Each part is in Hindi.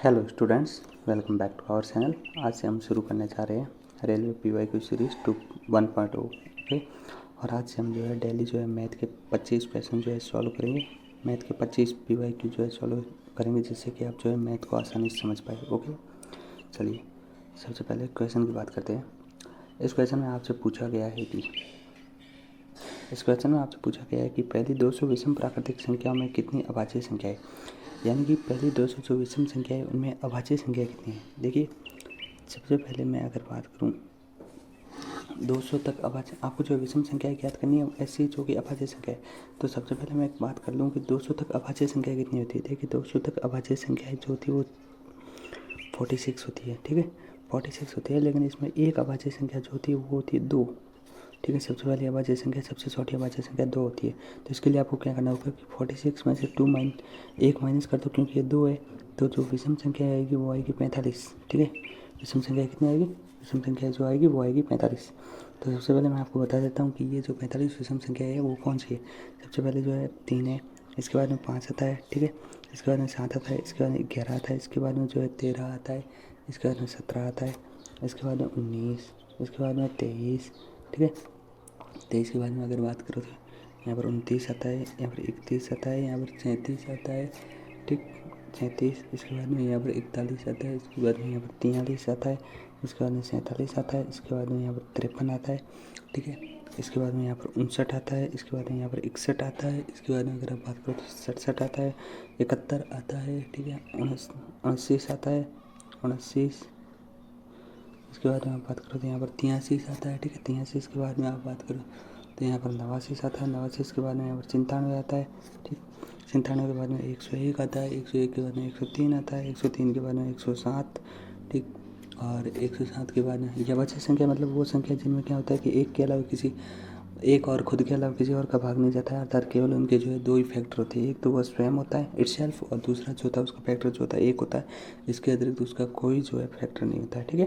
Hello students, welcome back to our channel. आज से हम शुरू करने जा रहे हैं रेलवे PYQ सीरीज़ 1.0। ओके। और आज से हम जो है डेली जो है मैथ के 25 क्वेश्चन जो है सॉल्व करेंगे। मैथ के 25 PYQ जो है सॉल्व करेंगे, जिससे कि आप जो है मैथ को आसानी से समझ पाए। ओके, चलिए सबसे पहले क्वेश्चन की बात करते हैं। इस क्वेश्चन में आपसे पूछा गया है कि पहली 200 विषम प्राकृतिक संख्याओं में कितनी अभाज्य संख्या है। यानी कि पहली 200 जो विषम संख्या है उनमें अभाज्य संख्या कितनी है। देखिए, सबसे पहले मैं अगर बात करूं 200 तक अभाज्य, आपको जो विषम संख्या ज्ञात करनी है ऐसी जो कि अभाज्य संख्या है। तो सबसे पहले मैं एक बात कर लूँ कि 200 तक अभाज्य संख्या कितनी होती है। देखिए, 200 तक अभाज्य संख्या जो होती है वो 46 होती है। ठीक है, 46 होती है, लेकिन इसमें एक अभाज्य संख्या जो होती है वो होती है 2। ठीक है, सबसे पहली अभाज्य संख्या, सबसे छोटी अभाज्य संख्या 2 होती है। तो इसके लिए आपको क्या करना होगा कि 46 में से 1 माइनस कर दो, क्योंकि ये 2 है। तो जो विषम संख्या आएगी वो आएगी 45। ठीक है, विषम संख्या कितनी आएगी, विषम संख्या जो आएगी वो आएगी 45। तो सबसे पहले मैं आपको बता देता हूँ कि ये जो 45 विषम संख्या है वो कौन सी है। सबसे पहले जो है 3 है, इसके बाद में 5 आता है। ठीक है, इसके बाद में 7 आता है, इसके बाद में 11 आता है, इसके बाद में जो है 13 आता है, इसके बाद में 17 आता है, इसके बाद में 19, इसके बाद में 23। ठीक है, 23 के बाद में अगर बात करो तो यहाँ पर 29 आता है, यहाँ पर 31 आता है, यहाँ पर 37 आता है। ठीक, 37। इसके बाद में यहाँ पर 41 आता है, इसके बाद में यहाँ पर 43 आता है, इसके बाद में 47 आता है, इसके बाद में यहाँ पर 53 आता है। ठीक है, इसके बाद में यहाँ पर 59 आता है, इसके बाद में यहाँ पर 61 आता है, इसके बाद में अगर आप बात करो तो 67 आता है, 71 आता है। ठीक है, 29 आता है, 29। इसके बाद में आप बात करो तो यहाँ पर 83 आता है। ठीक है, 83 के बाद में आप बात करो तो यहाँ पर 89 आता है, 89 के बाद में यहाँ पर 97 आता है। ठीक, 97 के बाद में 101 आता है, 101 के बाद में 103 आता है, 103 के बाद में 107। ठीक, और 107 के बाद में यह अभाज्य संख्या मतलब वो संख्या जिनमें क्या होता है कि एक और खुद के अलावा किसी और का भाग नहीं जाता है, अर्थात केवल उनके जो है 2 ही फैक्टर होते हैं। एक तो वह स्वयं होता है इटसेल्फ, और दूसरा जो होता है उसका फैक्टर जो होता है 1 होता है। इसके अतिरिक्त उसका कोई जो है फैक्टर नहीं होता है। ठीक है,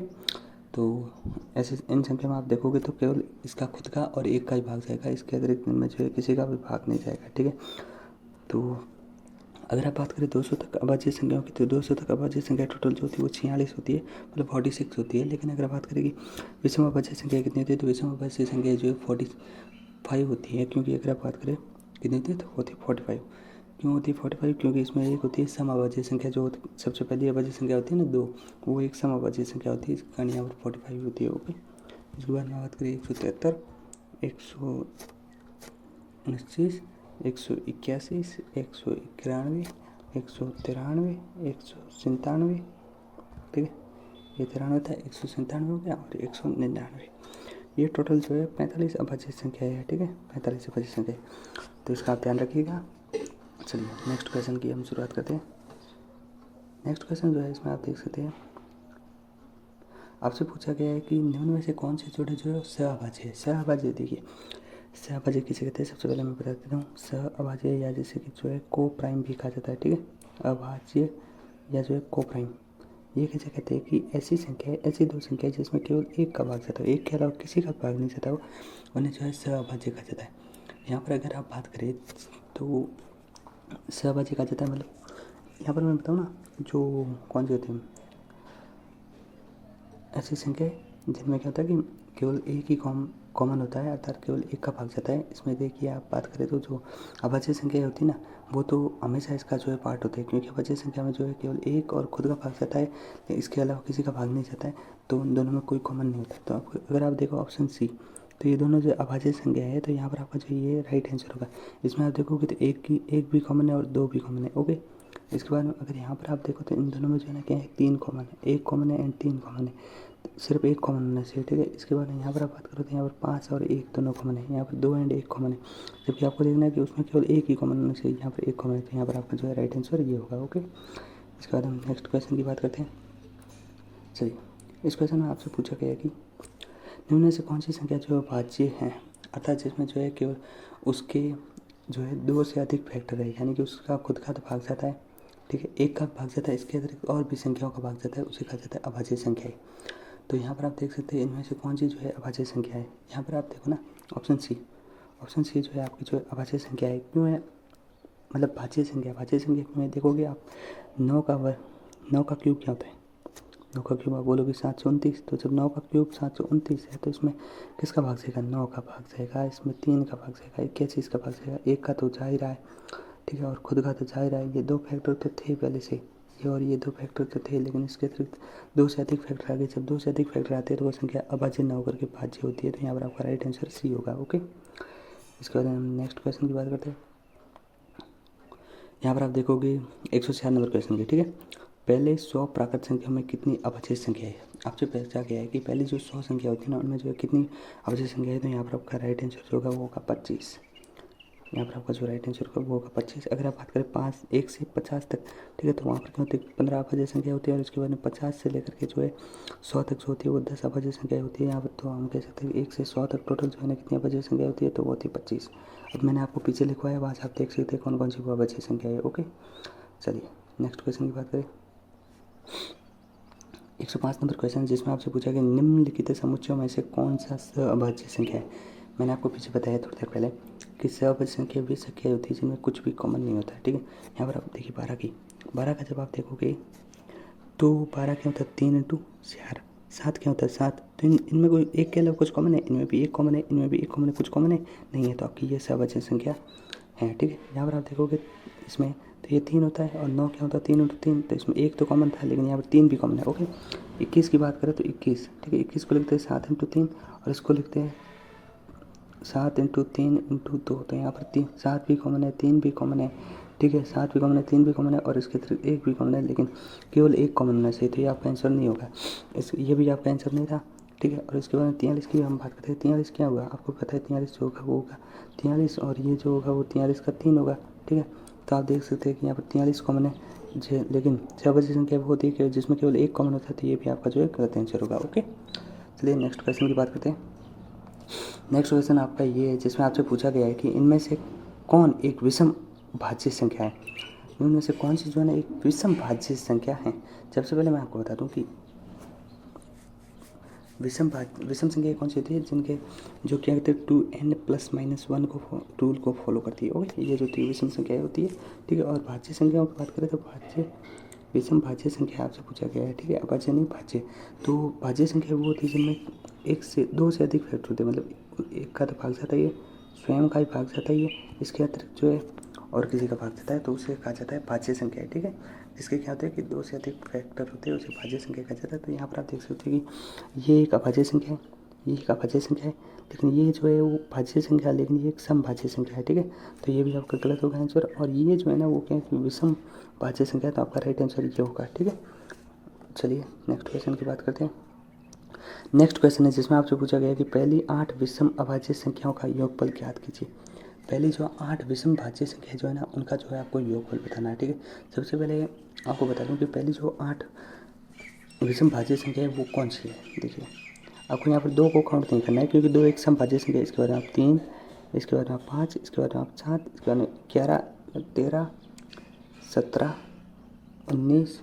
तो ऐसे इन संख्या में आप देखोगे तो केवल इसका खुद का और एक का ही भाग जाएगा, इसके अतिरिक्त इनमें जो है किसी का भी भाग नहीं जाएगा। ठीक है, तो अगर आप बात करें 200 तक अभाज्य संख्याओं की, तो 200 तक अभाज्य संख्या टोटल जो होती है वो 46 होती है, मतलब 46 होती है। लेकिन अगर बात करें कि विषम अभाज्य संख्या कितनी होती है, तो विषम अभाज्य संख्या जो है 45 होती है। क्योंकि अगर आप बात करें कितनी होती है तो होती है 45। क्यों होती है 45? क्योंकि इसमें एक होती है सम अभाज्य संख्या, जो सबसे पहली अभाज्य संख्या होती है ना 2, वो एक सम अभाज्य संख्या होती है, इसके कारण यहाँ पर 45 होती है। ओके, इसके बाद में बात करें 173, 129, 181, 191, 193, 197। ठीक है, ये 93 था, 197 हो गया, और 199। ये टोटल जो है 45 अभाज्य संख्या है। ठीक है, 45 अभाज्य संख्या, तो इसका आप ध्यान रखिएगा। चलिए नेक्स्ट क्वेश्चन की हम शुरुआत करते हैं। नेक्स्ट क्वेश्चन जो है इसमें आप देख सकते हैं, आपसे पूछा गया है कि निम्न में से कौन से जोड़े जो है सहअभाज्य है। सहअभाज्य, देखिए सहअभाज्य किसे कहते हैं, सबसे पहले मैं बता देता हूँ। सहअभाज्य या जैसे कि जो है को प्राइम भी कहा जाता है। ठीक है, अभाज्य या जो है को प्राइम, ये कैसे कहते हैं कि ऐसी संख्या है, ऐसी 2 संख्या है जिसमें केवल एक का भाग जाता है, एक के अलावा किसी का भाग नहीं जाता हो, उन्हें जो है सहअभाज्य कहा जाता है। यहाँ पर अगर आप बात करें तो सहअभाज्य कहा जाता है, मतलब यहाँ पर मैं बताऊँ ना, जो कौन से होते हैं ऐसी संख्या जिनमें क्या होता है कि केवल एक ही कॉमन होता है, अर्थात केवल एक का भाग जाता है। इसमें देखिए आप बात करें तो जो अभाज्य संख्या होती है ना, वो तो हमेशा इसका जो है पार्ट होता है, क्योंकि अभाज्य संख्या में जो है केवल एक और खुद का भाग जाता है, इसके अलावा किसी का भाग नहीं जाता है, तो उन दोनों में कोई कॉमन नहीं होता। तो आपको अगर आप देखो ऑप्शन सी, तो ये दोनों जो अभाज्य संख्या है, तो यहाँ पर आपका जो ये राइट आंसर होगा। इसमें आप देखोगे तो एक भी कॉमन है और 2 भी कॉमन है। ओके, इसके बाद में अगर यहाँ पर आप देखो तो इन दोनों में जो है ना क्या है, 3 कॉमन है, 1 कॉमन है एंड 3 कॉमन है, सिर्फ 1 कॉमन होना चाहिए। ठीक है, इसके बाद यहाँ पर आप बात करो तो यहाँ पर 5 और 1 दोनों कॉमन है, यहाँ पर 2 एंड 1 कॉमन है, जबकि आपको देखना है कि उसमें केवल एक ही कॉमन होना चाहिए, यहाँ पर 1 कॉमन है, तो यहाँ पर आपका जो है राइट आंसर ये होगा। ओके, इसके बाद हम नेक्स्ट क्वेश्चन की बात करते हैं। चलिए, इस क्वेश्चन में आपसे पूछा गया है कि निम्न में से कौन सी संख्या जो है भाज्य है, अर्थात जिसमें जो है केवल उसके जो है 2 से अधिक फैक्टर है, यानी कि उसका खुद का तो भाग जाता है। ठीक है, एक का भाग जाता है, इसके अतिरिक्त और भी संख्याओं का भाग जाता है, उसे कहा जाता है अभाज्य संख्या है। तो यहाँ पर आप देख सकते हैं इनमें से कौन सी जो है अभाज्य संख्या है। यहाँ पर आप देखो ना, ऑप्शन सी जो है आपकी जो है अभाज्य संख्या है। क्यों है, मतलब भाज्य संख्या क्यों है, देखोगे आप 9 का क्यूब क्या होता है? 9 का क्यूब आप बोलोगे 729। तो जब 9 का क्यूब 729 है तो इसमें किसका भाग जाएगा? 9 का भाग जाएगा, इसमें 3 का भाग जाएगा, एक क्या चीज़ का भाग जाएगा? एक का तो जा ही रहा है, ठीक है, और खुद का तो जा ही रहा है। ये 2 फैक्टर तो थे पहले से, ये और ये 2 फैक्टर तो थे, लेकिन इसके अतिरिक्त 2 से अधिक फैक्टर आ गए। जब 2 से अधिक फैक्टर आते हैं तो वो संख्या अभाज्य न होकर के भाज्य होती है। तो यहाँ पर आपका राइट आंसर सी होगा। ओके, इसके बाद हम नेक्स्ट क्वेश्चन की बात करते हैं। यहाँ पर आप देखोगे 104 नंबर क्वेश्चन की, ठीक है। पहले 100 प्राकृत संख्या में कितनी अभाज्य संख्या है? आपसे पूछा गया है कि पहले जो 100 संख्या होती है ना, उनमें जो है कितनी अभाज्य संख्या है। तो यहाँ पर आपका राइट आंसर जो होगा वो होगा 25। यहाँ पर आपका जो राइट आंसर होगा वो होगा 25। अगर आप बात करें 1 से 50 तक, ठीक है, तो वहाँ पर क्या होती है? 15 अभाज्य संख्या होती है, और उसके बाद में 50 से लेकर के जो है 100 तक जो होती है वो 10 अभाज्य संख्या होती है। यहाँ पर तो हम कह सकते हैं 1 से 100 तक टोटल जो है ना कितनी अभाज्य संख्या होती है? तो वो होती है 25। अब मैंने आपको पीछे लिखवाया, वहाँ से आप देख सकते हैं कौन कौन सी वो अभाज्य संख्या है। ओके, चलिए नेक्स्ट क्वेश्चन की बात करें। 105 नंबर क्वेश्चन, जिसमें आपसे पूछा कि निम्नलिखित समुच्चयों में से कौन सा अभाज्य संख्या है? मैंने आपको पीछे बताया थोड़ी देर पहले कि अभाज्य संख्या वे संख्या होती है जिनमें कुछ भी कॉमन नहीं होता है, ठीक है। यहाँ पर आप देखिए 12 का जब आप देखोगे तो 12 क्या होता है? 3 × 4। 7 क्या होता है? 7। तो इनमें कोई एक के अलावा कुछ कॉमन है? इनमें भी एक कॉमन है, इनमें भी एक कॉमन है, कुछ कॉमन है नहीं है। तो आपकी ये अभाज्य संख्या है, ठीक है। यहाँ पर आप देखोगे इसमें तो ये 3 होता है, और 9 क्या होता है? 3 × 3। तो इसमें एक तो कॉमन था, लेकिन यहाँ पर 3 भी कॉमन है। ओके, 21 की बात करें तो 21, ठीक है, 21 को लिखते हैं 7 × 3, और इसको लिखते हैं 7 × 3 × 2। तो यहाँ पर 7 भी कॉमन है, 3 भी कॉमन है, ठीक है, 7 भी कॉमन है, 3 भी कॉमन है, और इसके अतिरिक्त 1 भी कॉमन है, लेकिन केवल एक कॉमन होना चाहिए। तो ये आपका आंसर नहीं होगा, ये भी आपका आंसर नहीं था, ठीक है। और इसके बाद 43 की हम बात करते हैं। 43 क्या होगा? आपको पता है 43 जो होगा वो होगा 43, और ये जो होगा वो 43 का 3 होगा, ठीक है। तो आप देख सकते हैं कि यहाँ पर 43 कॉमन है, लेकिन अभाज्य संख्या वो होती है कि जिसमें केवल एक कॉमन होता है। तो ये भी आपका जो है गलत आंसर होगा। ओके, चलिए नेक्स्ट क्वेश्चन की बात करते हैं। नेक्स्ट क्वेश्चन आपका ये है, जिसमें आपसे पूछा गया है कि इनमें से कौन एक विषम भाज्य संख्या है? इनमें से कौन सी जो है ना एक विषम भाज्य संख्या है? सबसे पहले मैं आपको बता दूं कि विषम संख्या कौन सी होती है? जिनके जो क्या कहते हैं 2n+−1 को रूल को फॉलो करती है। ओके, ये जो विषम संख्या होती है, ठीक है। और भाज्य संख्याओं की बात करें तो विषम भाज्य संख्या आपसे पूछा गया है, ठीक है, अभाज्य नहीं भाज्य। तो भाज्य संख्या वो होती है जिनमें 1 से 2 से अधिक फैक्टर होते हैं, मतलब एक का तो भाग जाता है, ये स्वयं का ही भाग जाता है, ये इसके अतिरिक्त जो है और किसी का भाग जाता है, तो उसे कहा जाता है भाज्य संख्या, ठीक है। जिसके क्या होता है कि 2 से अधिक फैक्टर होते हैं, उसे भाज्य संख्या कहा जाता है। तो यहाँ पर आप देख सकते हैं कि ये एक अभाज्य संख्या है, ये एक अभाज्य संख्या है, लेकिन ये जो है वो भाज्य संख्या, लेकिन ये एक समभाज्य संख्या है, ठीक है। तो ये भी आपका गलत होगा आंसर। और ये जो है ना वो क्या है, विषम भाज्य संख्या, तो आपका राइट आंसर ये होगा, ठीक है। चलिए नेक्स्ट क्वेश्चन की बात करते हैं। नेक्स्ट क्वेश्चन है जिसमें आपसे पूछा गया है कि पहली 8 विषम अभाज्य संख्याओं का योगफल ज्ञात कीजिए। पहली जो 8 विषम भाज्य संख्या जो है ना, उनका जो है आपको योगफल बताना है, ठीक है। सबसे पहले आपको बता दूं कि पहली जो 8 विषम भाज्य संख्या है वो कौन सी है। देखिए, आपको यहाँ पर 2 को काउंट नहीं करना है, क्योंकि 2 एक समभाज्य संख्या है। इसके बाद आप 3, इसके बाद आप 5, इसके बाद आप 7, इसके बाद 11, 13, 17, 19,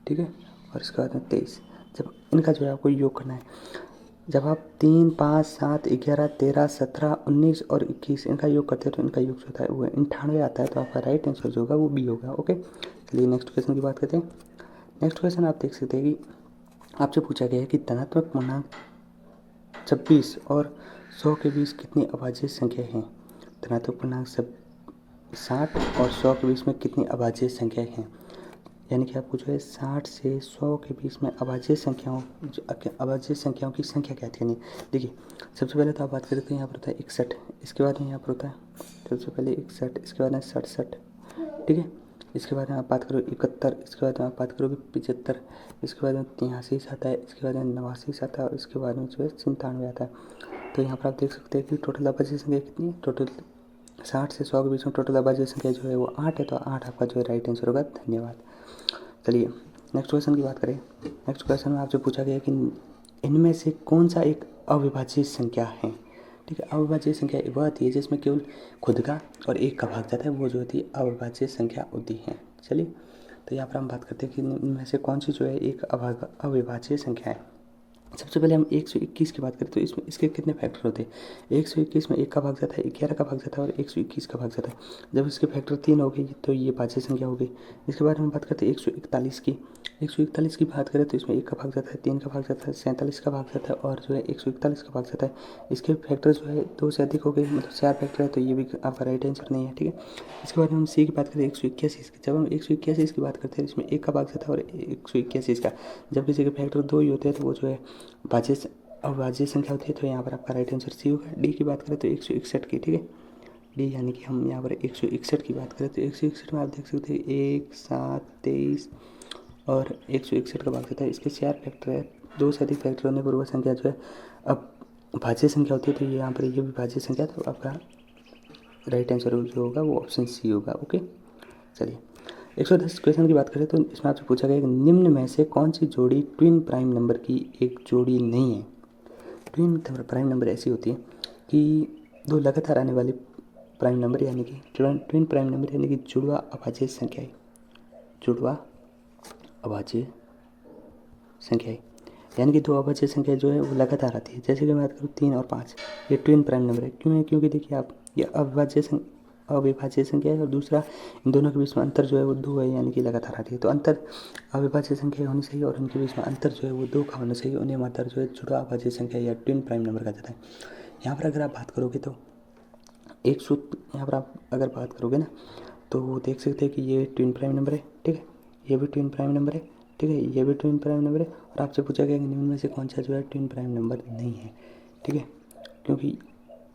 ठीक है, और इसके बाद 23। जब इनका जो है आपको योग करना है, जब आप 3, 5, 7, 11, 13, 17, 19 और 21 इनका योग करते हैं तो इनका योग जो होता है वो 98 आता है। तो आपका राइट आंसर जो होगा वो बी होगा। ओके, चलिए नेक्स्ट क्वेश्चन की बात करते हैं। नेक्स्ट क्वेश्चन आप देख सकते हैं कि आपसे पूछा गया है कि धनात्मक पूर्णांक 26 और 100 के बीच कितनी अभाज्य संख्या हैं? धनात्मक पूर्णांक 60 और 100 के बीच में कितनी अभाज्य संख्या हैं? यानी कि आपको जो है 60 से 100 के बीच में अभाज्य संख्याओं की संख्या ज्ञात करनी है। देखिए, सबसे पहले तो आप बात करें तो यहाँ पर होता है 61, इसके बाद में यहाँ पर होता है सबसे पहले 61, इसके बाद में 67, ठीक है। इसके बाद में आप बात करो 71, इसके बाद में आप बात करोगे 75, इसके बाद में 83 आता है, इसके बाद में 89 आता है, और इसके बाद में जो है 97 आता है। तो यहाँ पर आप देख सकते हैं कि टोटल अभाज्य संख्या कितनी है। टोटल 60 से 100 के बीच में टोटल अभाज्य संख्या जो है वो 8 है। तो 8 आपका जो है राइट आंसर होगा। धन्यवाद। चलिए नेक्स्ट क्वेश्चन की बात करें। नेक्स्ट क्वेश्चन में आपसे पूछा गया कि इनमें से कौन सा एक अविभाज्य संख्या है, ठीक है। अविभाज्य संख्या वह होती है जिसमें केवल खुद का और एक का भाग जाता है, वो जो होती है अविभाज्य संख्या होती है। चलिए, तो यहाँ पर हम बात करते हैं कि इनमें से कौन सी जो है एक अविभाज्य संख्या है। सबसे पहले हम 121 की बात करें तो इसमें इसके कितने फैक्टर होते हैं। 121 में 1 का भाग जाता है, 11 का भाग जाता है और 121 का भाग जाता है। जब इसके फैक्टर 3 हो गए तो ये भाज्य संख्या हो गई। इसके बाद हम बात करते हैं 141 की। 141 की बात करें तो इसमें 1 का भाग जाता है, 3 का भाग जाता है, 47 का भाग जाता है और जो है 141 का भाग जाता है। इसके फैक्टर जो है 2 से अधिक हो गए, मतलब 4 फैक्टर है, तो ये भी आपका राइट आंसर नहीं है, ठीक है। इसके बाद हम सी की बात करें 181 की। जब हम 181 की बात करते हैं इसमें 1 का भाग जाता है और 181 का। जब किसी के फैक्टर 2 ही होते हैं तो वो जो है भाज्य अविभाज्य संख्या होती है, तो यहाँ पर आपका राइट आंसर सी होगा। डी की बात करें तो 161 की, ठीक है। डी यानी कि हम यहाँ पर 161 की बात करें तो 161 में आप देख सकते हैं 1, 7, 23 और 161 का भाग जाता है। इसके 4 फैक्टर है, 2 से अधिक फैक्टर होने पर वह संख्या जो है अब भाज्य संख्या होती है, तो ये यहाँ पर ये भी भाज्य संख्या, तो आपका राइट आंसर जो होगा वो ऑप्शन सी होगा। ओके, चलिए 110 क्वेश्चन की बात करें तो इसमें आपसे पूछा गया कि निम्न में से कौन सी जोड़ी ट्विन प्राइम नंबर की एक जोड़ी नहीं है। ट्विन प्राइम नंबर ऐसी होती है कि दो लगातार आने वाले प्राइम नंबर यानी कि ट्विन प्राइम नंबर यानी कि जुड़वा अभाज्य संख्याएं, जुड़वा अभाज्य संख्याएं यानी कि दो अभाज्य संख्या जो है वो लगातार आती है। जैसे कि मैं बात करूँ 3 और 5, ये ट्विन प्राइम नंबर है। क्यों है? क्योंकि देखिए आप, ये अविभाज्य संख्या है और दूसरा इन दोनों के बीच में अंतर जो है वो 2 है, यानी कि लगातार आती है। तो अंतर अविभाज्य संख्या होनी चाहिए और उनके बीच में अंतर जो है वो 2 का होना चाहिए। उन्हें मात्रा जो है जुड़ा अभाज्य संख्या या ट्विन प्राइम नंबर कहा जाता है। यहाँ पर अगर आप बात करोगे तो यहाँ पर आप अगर बात करोगे ना तो वो देख सकते हैं कि ये ट्विन प्राइम नंबर है, ठीक है, ये भी ट्विन प्राइम नंबर है, ठीक है, ये भी ट्विन प्राइम नंबर है। और आपसे पूछा गया कि निम्न में से कौन सा जो है ट्विन प्राइम नंबर नहीं है, ठीक है। क्योंकि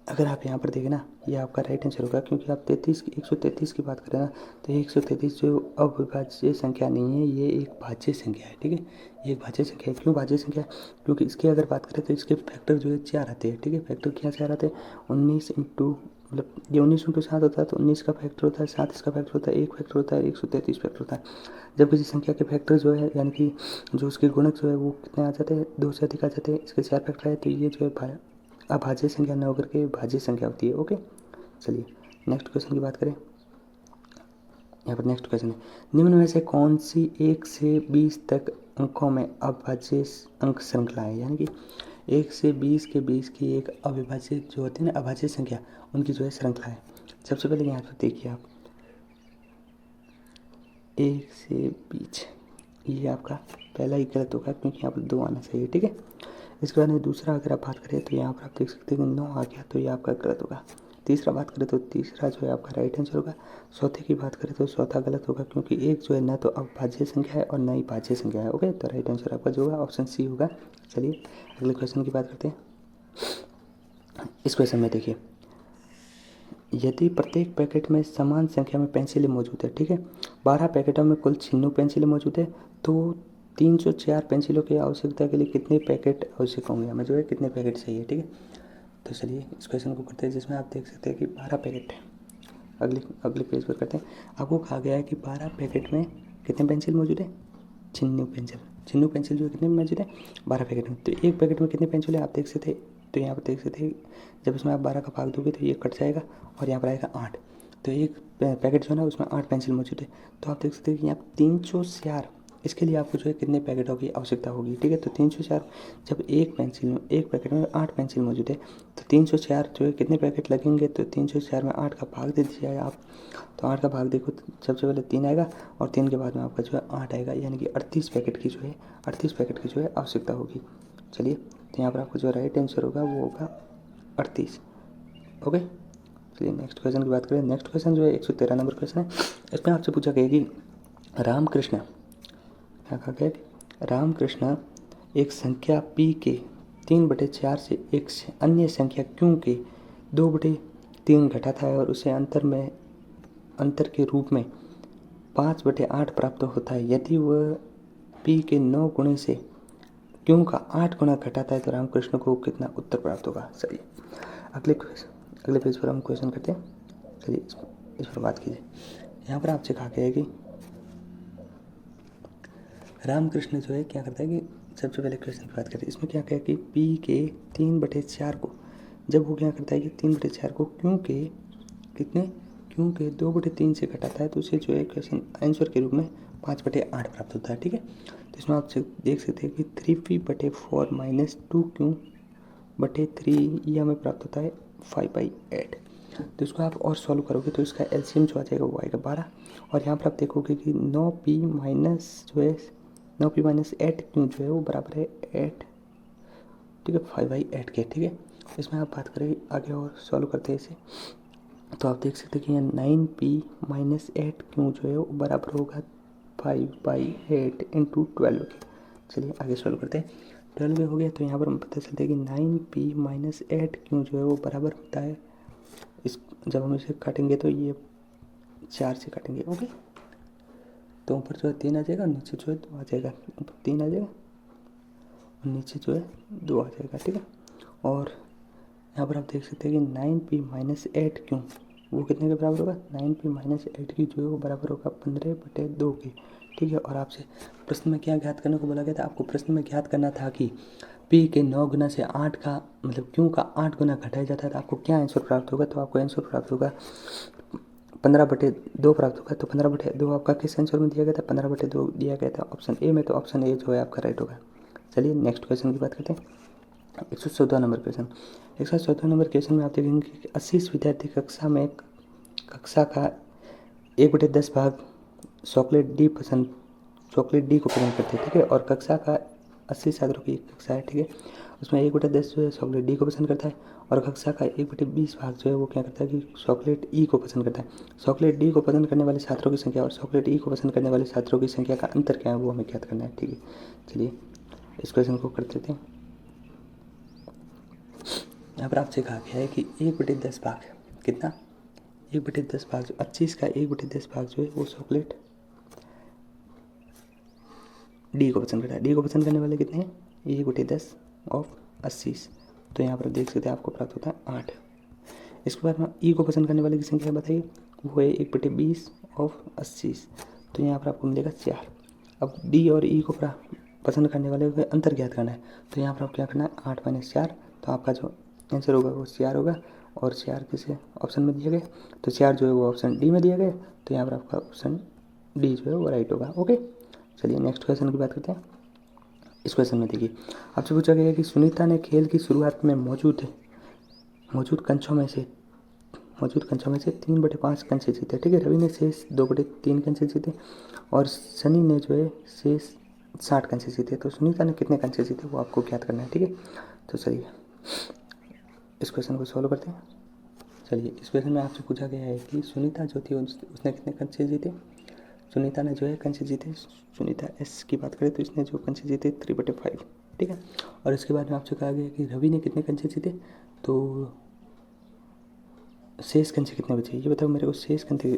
अगर आप यहाँ पर देखें ना, ये आपका राइट आंसर होगा, क्योंकि आप 133 की बात करें ना तो 133 जो अविभाज्य संख्या नहीं है, ये एक भाज्य संख्या है, ठीक है, ये एक भाज्य संख्या है। क्यों भाज्य संख्या है? क्योंकि इसकी अगर बात करें तो इसके फैक्टर जो है 4 आते हैं, ठीक है। फैक्टर क्या 4 आते हैं? 19 इंटू, मतलब ये 19 इंटू 7 होता है तो 19 का फैक्टर होता है, 7 इसका फैक्टर होता है, 1 फैक्टर होता है, 133 फैक्टर होता है। जब किसी संख्या के फैक्टर जो है यानी कि जो उसके गुणक जो है वो कितने आ जाते हैं? 2 से अधिक आ जाते हैं। इसके 4 फैक्टर है तो ये जो है अभाज्य संख्या न होकर के भाज्य संख्या होती है। ओके, चलिए नेक्स्ट क्वेश्चन की बात करें। यहाँ पर नेक्स्ट क्वेश्चन है, निम्न में से कौन सी 1 से 20 तक अंकों में अभाज्य अंक श्रृंखला है, यानी कि 1 से 20 के बीच की एक अविभाज्य जो होती है ना अभाज्य संख्या, उनकी जो है श्रृंखला है। सबसे पहले यहाँ पर देखिए आप 1 से 20, ये आपका पहला ही गलत होगा क्योंकि यहाँ पर 2 आना चाहिए, ठीक है। इसके बाद में दूसरा अगर आप बात करें तो यहाँ पर आप देख सकते हैं कि 9 आ गया, तो ये आपका गलत होगा। तीसरा बात करें तो तीसरा जो है आपका राइट आंसर होगा। चौथे की बात करें तो चौथा गलत होगा, क्योंकि 1 जो है ना तो अभाज्य संख्या है और ना ही भाज्य संख्या है। ओके, तो राइट आंसर आपका जो होगा ऑप्शन सी होगा। चलिए अगले क्वेश्चन की बात करते हैं। इस क्वेश्चन में देखिए, यदि प्रत्येक पैकेट में समान संख्या में पेंसिलें मौजूद है, ठीक है, 12 पैकेटों में कुल 96 पेंसिलें मौजूद है, तो 304 पेंसिलों की आवश्यकता के लिए कितने पैकेट आवश्यक होंगे, हमें जो है कितने पैकेट चाहिए, ठीक है। तो चलिए इस क्वेश्चन को करते हैं, जिसमें आप देख सकते हैं कि 12 पैकेट है। अगले पेज पर करते हैं। आपको कहा गया है कि 12 पैकेट में कितने पेंसिल मौजूद है? 96 पेंसिल जो कितने में मौजूद है? 12 पैकेट में। तो एक पैकेट में कितने पेंसिल है आप देख सकते हैं, तो यहाँ पर देख सकते हैं जब इसमें आप 12 का भाग दोगे तो ये कट जाएगा और यहाँ पर आएगा 8। तो एक पैकेट जो है ना उसमें 8 पेंसिल मौजूद है। तो आप देख सकते हैं कि यहाँ 304, इसके लिए आपको जो है कितने पैकेटों की आवश्यकता होगी, ठीक है। तो 304, जब एक पैकेट में 8 पेंसिल मौजूद है तो 304 जो है कितने पैकेट लगेंगे, तो 304 में 8 का भाग दे दीजिए आप। तो 8 का भाग देखो तो सबसे पहले 3 आएगा और 3 के बाद में आपका जो है 8 आएगा, यानी कि 38 पैकेट की जो है आवश्यकता होगी। चलिए तो यहाँ पर आपको जो राइट आंसर होगा वो होगा 38। ओके, चलिए नेक्स्ट क्वेश्चन की बात करें। नेक्स्ट क्वेश्चन जो है 113 नंबर क्वेश्चन है। इसमें आपसे पूछा गया कि रामकृष्ण, क्या कहा गया? रामकृष्ण एक संख्या p के 3/4 से एक अन्य संख्या q के 2/3 घटाता है और उसे अंतर के रूप में 5/8 प्राप्त होता है। यदि वह p के 9 गुणे से q का 8 गुना घटाता है तो रामकृष्ण को कितना उत्तर प्राप्त होगा। चलिए अगले पेज पर हम क्वेश्चन करते हैं। चलिए इस पर बात कीजिए। यहाँ पर आपसे कहा गया है कि रामकृष्ण जो है क्या करता है कि सबसे पहले क्वेश्चन की बात करें, इसमें क्या कहा कि p के 3/4 को जब वो क्या करता है कि 3/4 को q के 2/3 से घटाता है तो उसे जो है क्वेश्चन आंसर के रूप में 5/8 प्राप्त होता है। ठीक है, तो इसमें आप देख सकते हैं कि 3p/4 माइनस 2q/3 ये हमें प्राप्त होता है 5/8। तो इसको आप और सॉल्व करोगे तो इसका एलसीएम जो आ जाएगा वो आएगा 12। और यहाँ पर आप देखोगे कि 9p माइनस 8q जो है वो बराबर है 8। ठीक है, 5/8 के। ठीक है, इसमें आप बात करें आगे और सॉल्व करते हैं इसे, तो आप देख सकते हैं कि यहाँ 9p माइनस 8q जो है वो बराबर होगा 5/8 इंटू 12 के। चलिए आगे सॉल्व करते हैं। 12 हो गया तो यहाँ पर पता चलता है कि 9p माइनस 8q जो है वो बराबर होता है, इस जब हम इसे काटेंगे तो ये 4 से काटेंगे। ओके, तो ऊपर जो है 3 आ जाएगा, नीचे जो है 2 आ जाएगा। ऊपर 3 आ जाएगा और नीचे जो है 2 आ जाएगा। ठीक है, और यहाँ पर आप देख सकते हैं कि 9p माइनस 8q वो कितने के बराबर होगा, 9p माइनस 8q जो है वो बराबर होगा 15/2 के। ठीक है, और आपसे प्रश्न में क्या ज्ञात करने को बोला गया था, आपको प्रश्न में ज्ञात करना था कि p के 9 गुना से 8 का मतलब q का 8 गुना घटाया जाता है तो आपको क्या आंसर प्राप्त होगा। तो आपको आंसर प्राप्त होगा 15/2 प्राप्त होगा। तो 15/2 आपका किस आंसर में दिया गया था, 15/2 दिया गया था ऑप्शन ए में। तो ऑप्शन ए जो है आपका राइट होगा। चलिए नेक्स्ट क्वेश्चन की बात करते हैं। 114 नंबर क्वेश्चन। 114 नंबर क्वेश्चन में आप देखेंगे कि 80 विद्यार्थी कक्षा का 1/10 भाग चॉकलेट डी को पसंद करते हैं। ठीक है, और कक्षा का 80 छात्रों की कक्षा है। ठीक है, उसमें 1/10 जो है चॉकलेट डी को पसंद करता है और कक्षा का 1/20 भाग जो है वो क्या करता है कि चॉकलेट ई को पसंद करता है। चॉकलेट डी को पसंद करने वाले छात्रों की संख्या और चॉकलेट ई को पसंद करने वाले छात्रों की संख्या का अंतर क्या है वो हमें ज्ञात करना है। ठीक है, चलिए इस क्वेश्चन को कर देते हैं। यहाँ पर आपसे कहा गया है कि 1/10 भाग कितना, 1/10 भाग जो 25 का 1/10 भाग जो है वो चॉकलेट डी को पसंद करता है। डी को पसंद करने वाले कितने हैं, 1/10 ऑफ 80। तो यहाँ पर देख सकते हैं आपको प्राप्त होता है 8। इसके बाद में ई को पसंद करने वाले की संख्या बताइए, वो है 1/20 ऑफ 80। तो यहाँ पर आपको मिलेगा 4। अब डी और ई को पसंद करने वाले का अंतर ज्ञात करना है। तो यहाँ पर आपको क्या करना है, 8 - 4। तो आपका जो आंसर होगा वो 4 होगा और 4 किसे ऑप्शन में दिया गया, तो 4 जो है वो ऑप्शन डी में दिया गया। तो यहाँ पर आपका ऑप्शन डी जो है वो राइट होगा। ओके, चलिए नेक्स्ट क्वेश्चन की बात करते हैं। इस क्वेश्चन में देखिए आपसे पूछा गया है कि सुनीता ने खेल की शुरुआत में मौजूद कंचों में से 3/5 कंचे जीते। ठीक है, रवि ने शेष 2/3 कंचे जीते और सनी ने जो है शेष 60 कंचे जीते। तो सुनीता ने कितने कंचे जीते वो आपको ज्ञात करना है। ठीक है, तो चलिए इस क्वेश्चन को सॉल्व करते हैं। चलिए इस क्वेश्चन में आपसे पूछा गया है कि सुनीता जो थी उसने कितने कंचे जीते। सुनीता ने जो है कंचे जीते, सुनीता एस की बात करें तो इसने जो कंचे जीते 3/5। ठीक है, और इसके बाद में आपसे कहा गया कि रवि ने कितने कंचे जीते, तो शेष कंचे कितने बचे ये बताओ मेरे को। शेष कंचे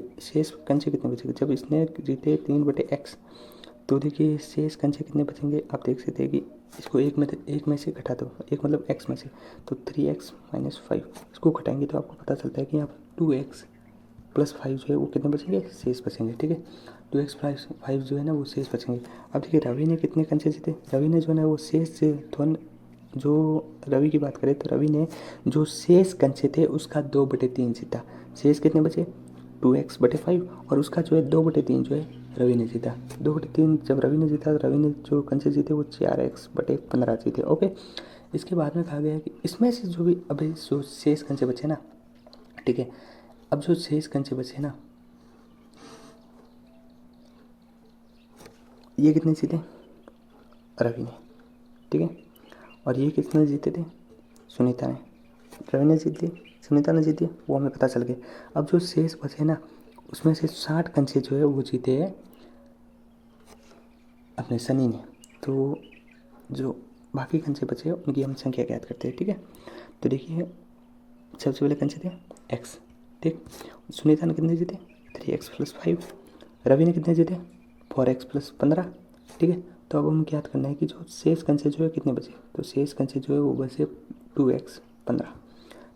कितने बचेंगे जब इसने जीते 3/x। तो देखिए शेष कंचे कितने बचेंगे, आप देख सकते हैं कि इसको एक में से घटा दो, एक मतलब x में से, तो 3x - 5 इसको घटाएंगे तो आपको पता चलता है कि यहाँ पर 2x + 5 जो है वो कितने बचेंगे, शेष बचेंगे। ठीक है, 2x + 5 जो है ना वो शेष बचेंगे। अब देखिए रवि ने कितने कंचे जीते, रवि ने जो है ना वो शेष से जो रवि की बात करें तो रवि ने जो शेष कंचे थे उसका 2/3 जीता। शेष कितने बचे, 2x/5 और उसका जो है 2/3 जो है रवि ने जीता। 2/3 जब रवि ने जीता तो रवि ने जो कंचे जीते वो 4x/15 जीते। ओके, इसके बाद में कहा गया है कि इसमें से जो भी अभी जो शेष कंचे बचे ना, ठीक है, अब जो शेष कंचे बचे ना ये कितने जीते, रवि ने। ठीक है, और ये कितने जीते थे, सुनीता ने। रवि ने जीत दिए, सुनीता ने जीत दिया, वो हमें पता चल गया। अब जो शेष बचे ना उसमें से 60 कंचे जो है वो जीते हैं अपने सनी ने। तो जो बाकी कंचे बचे हैं उनकी हम संख्या ज्ञात करते हैं। ठीक है, तो देखिए सबसे पहले कंचे थे x। ठीक, सुनीता ने कितने जीते, 3x + 5। रवि ने कितने जीते, 4x + 15। ठीक है, तो अब हम ज्ञात करना है कि जो शेष कंचे जो है कितने बचे, तो शेष कंचे जो है वो बचे 2x/15।